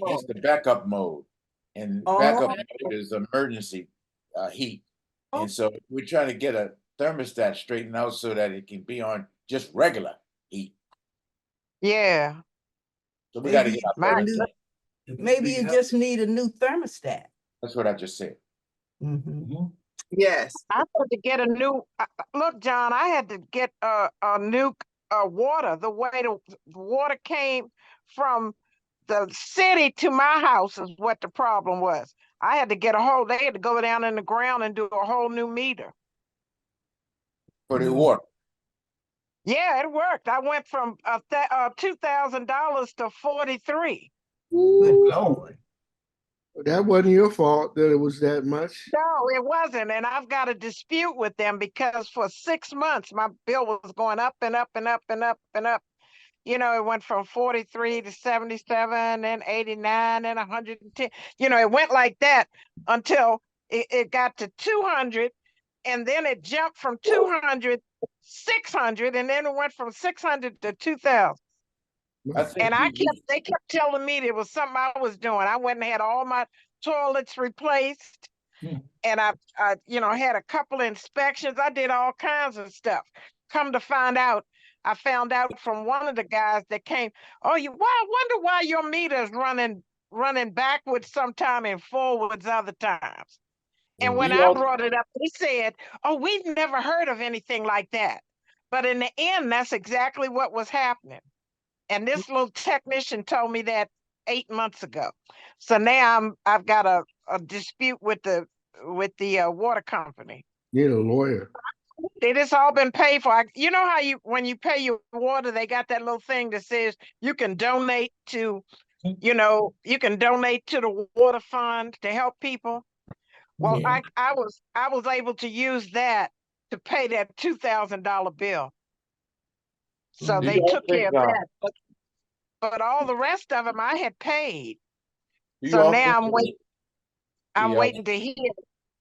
S6: it's the backup mode, and backup mode is emergency heat, and so we're trying to get a thermostat straightened out so that it can be on just regular heat.
S5: Yeah.
S6: So we got to get our thermostat.
S8: Maybe you just need a new thermostat.
S6: That's what I just said.
S10: Yes.
S5: I had to get a new look, John. I had to get a new water. The way the water came from the city to my house is what the problem was. I had to get they had to go down in the ground and do a whole new meter.
S6: For the water.
S5: Yeah, it worked. I went from $2,000 to $43,000.
S8: Good Lord.
S3: That wasn't your fault that it was that much.
S5: No, it wasn't. And I've got a dispute with them because for 6 months, my bill was going up and up and up and up and up. You know, it went from 43 to 77 and 89 and 110. You know, it went like that until it got to 200. And then it jumped from 200 to 600. And then it went from 600 to 2,000. And they kept telling me it was something I was doing. I went and had all my toilets replaced. And I had a couple of inspections. I did all kinds of stuff. Come to find out, I found out from one of the guys that came, I wonder why your meter is running backwards sometime and forwards other times. And when I brought it up, they said, we've never heard of anything like that. But in the end, that's exactly what was happening. And this little technician told me that 8 months ago. So now I've got a dispute with the water company.
S3: Need a lawyer.
S5: It has all been paid for. You know how when you pay your water, they got that little thing that says you can donate to, you can donate to the water fund to help people. Well, yeah. I was able to use that to pay that $2,000 bill. So they took care of that. But all the rest of them I had paid. So now I'm waiting to hear,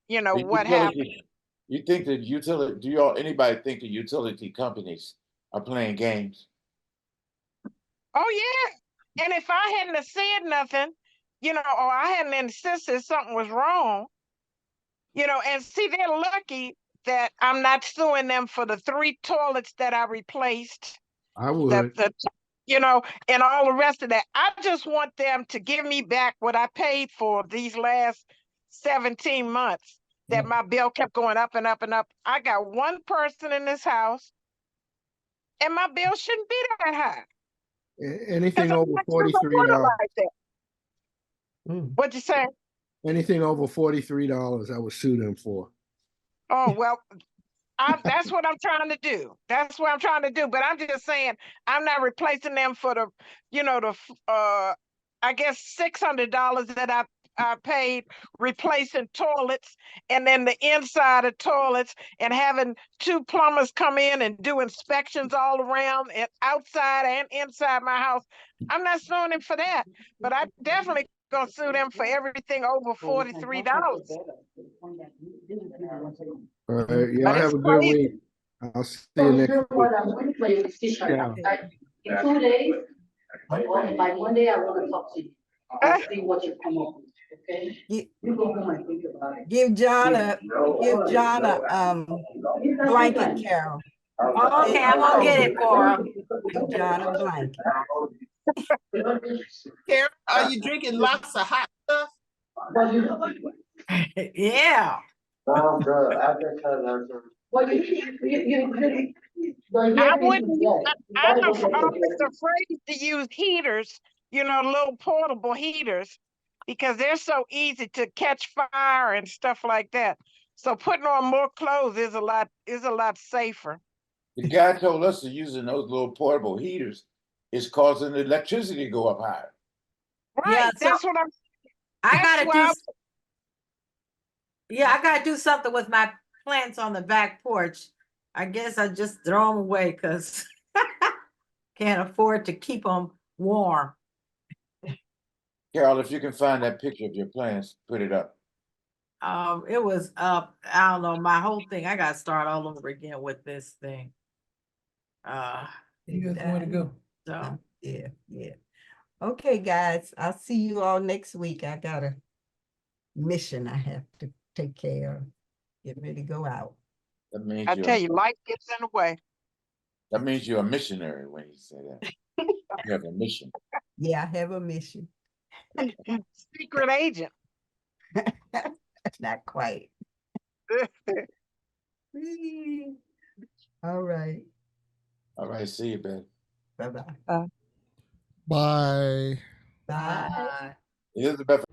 S5: what happened.
S6: You think that anybody think the utility companies are playing games?
S5: Oh yeah. And if I hadn't have said nothing, or I hadn't insisted something was wrong, and see, they're lucky that I'm not suing them for the 3 toilets that I replaced.
S3: I would.
S5: And all the rest of that. I just want them to give me back what I paid for these last 17 months that my bill kept going up and up and up. I got one person in this house and my bill shouldn't be that high.
S3: Anything over $43.
S5: Like that. What'd you say?
S3: Anything over $43, I would sue them for.
S5: Oh, well, that's what I'm trying to do. That's what I'm trying to do. But I'm just saying, I'm not replacing them for the, I guess $600 that I paid replacing toilets, and then the inside of toilets, and having 2 plumbers come in and do inspections all around and outside and inside my house. I'm not suing them for that, but I definitely gonna sue them for everything over $43.
S3: All right, y'all
S5: But
S3: have
S5: it's
S3: a good
S5: crazy.
S3: week. I'll see you next week.
S9: Yeah.
S14: In 2 days, by Monday, I want to talk to you. I'll see what you come up with, okay? You go home and think about it.
S8: Give John a blanket, Carol.
S7: Okay, I'm gonna get it for him.
S8: Give John a blanket.
S10: Karen, are you drinking lots of hot stuff?
S7: Yeah.
S14: Well, you
S5: I wouldn't. I'm always afraid to use heaters, little portable heaters, because they're so easy to catch fire and stuff like that. So putting on more clothes is a lot safer.
S6: The guy told us that using those little portable heaters is causing the electricity to go up higher.
S5: Right.
S7: Yeah,
S5: That's what I'm.
S7: I gotta
S5: why
S7: do. Yeah, I gotta do something with my plants on the back porch. I guess I just throw them away because can't afford to keep them warm.
S6: Carol, if you can find that picture of your plants, put it up.
S7: It was up. I don't know, my whole thing. I gotta start all over again with this thing.
S9: You guys want to go?
S7: So
S8: Yeah. Okay, guys, I'll see you all next week. I got a mission I have to take care of. Get ready to go out.
S6: That means
S5: I tell you, life gets in the way.
S6: That means you're a missionary when you say that. You have a mission.
S8: Yeah, I have a mission.
S5: Secret agent.
S8: Not quite. All right.
S6: All right, see you, Ben.
S8: Bye-bye.
S1: Bye.
S8: Bye.
S6: Elizabeth.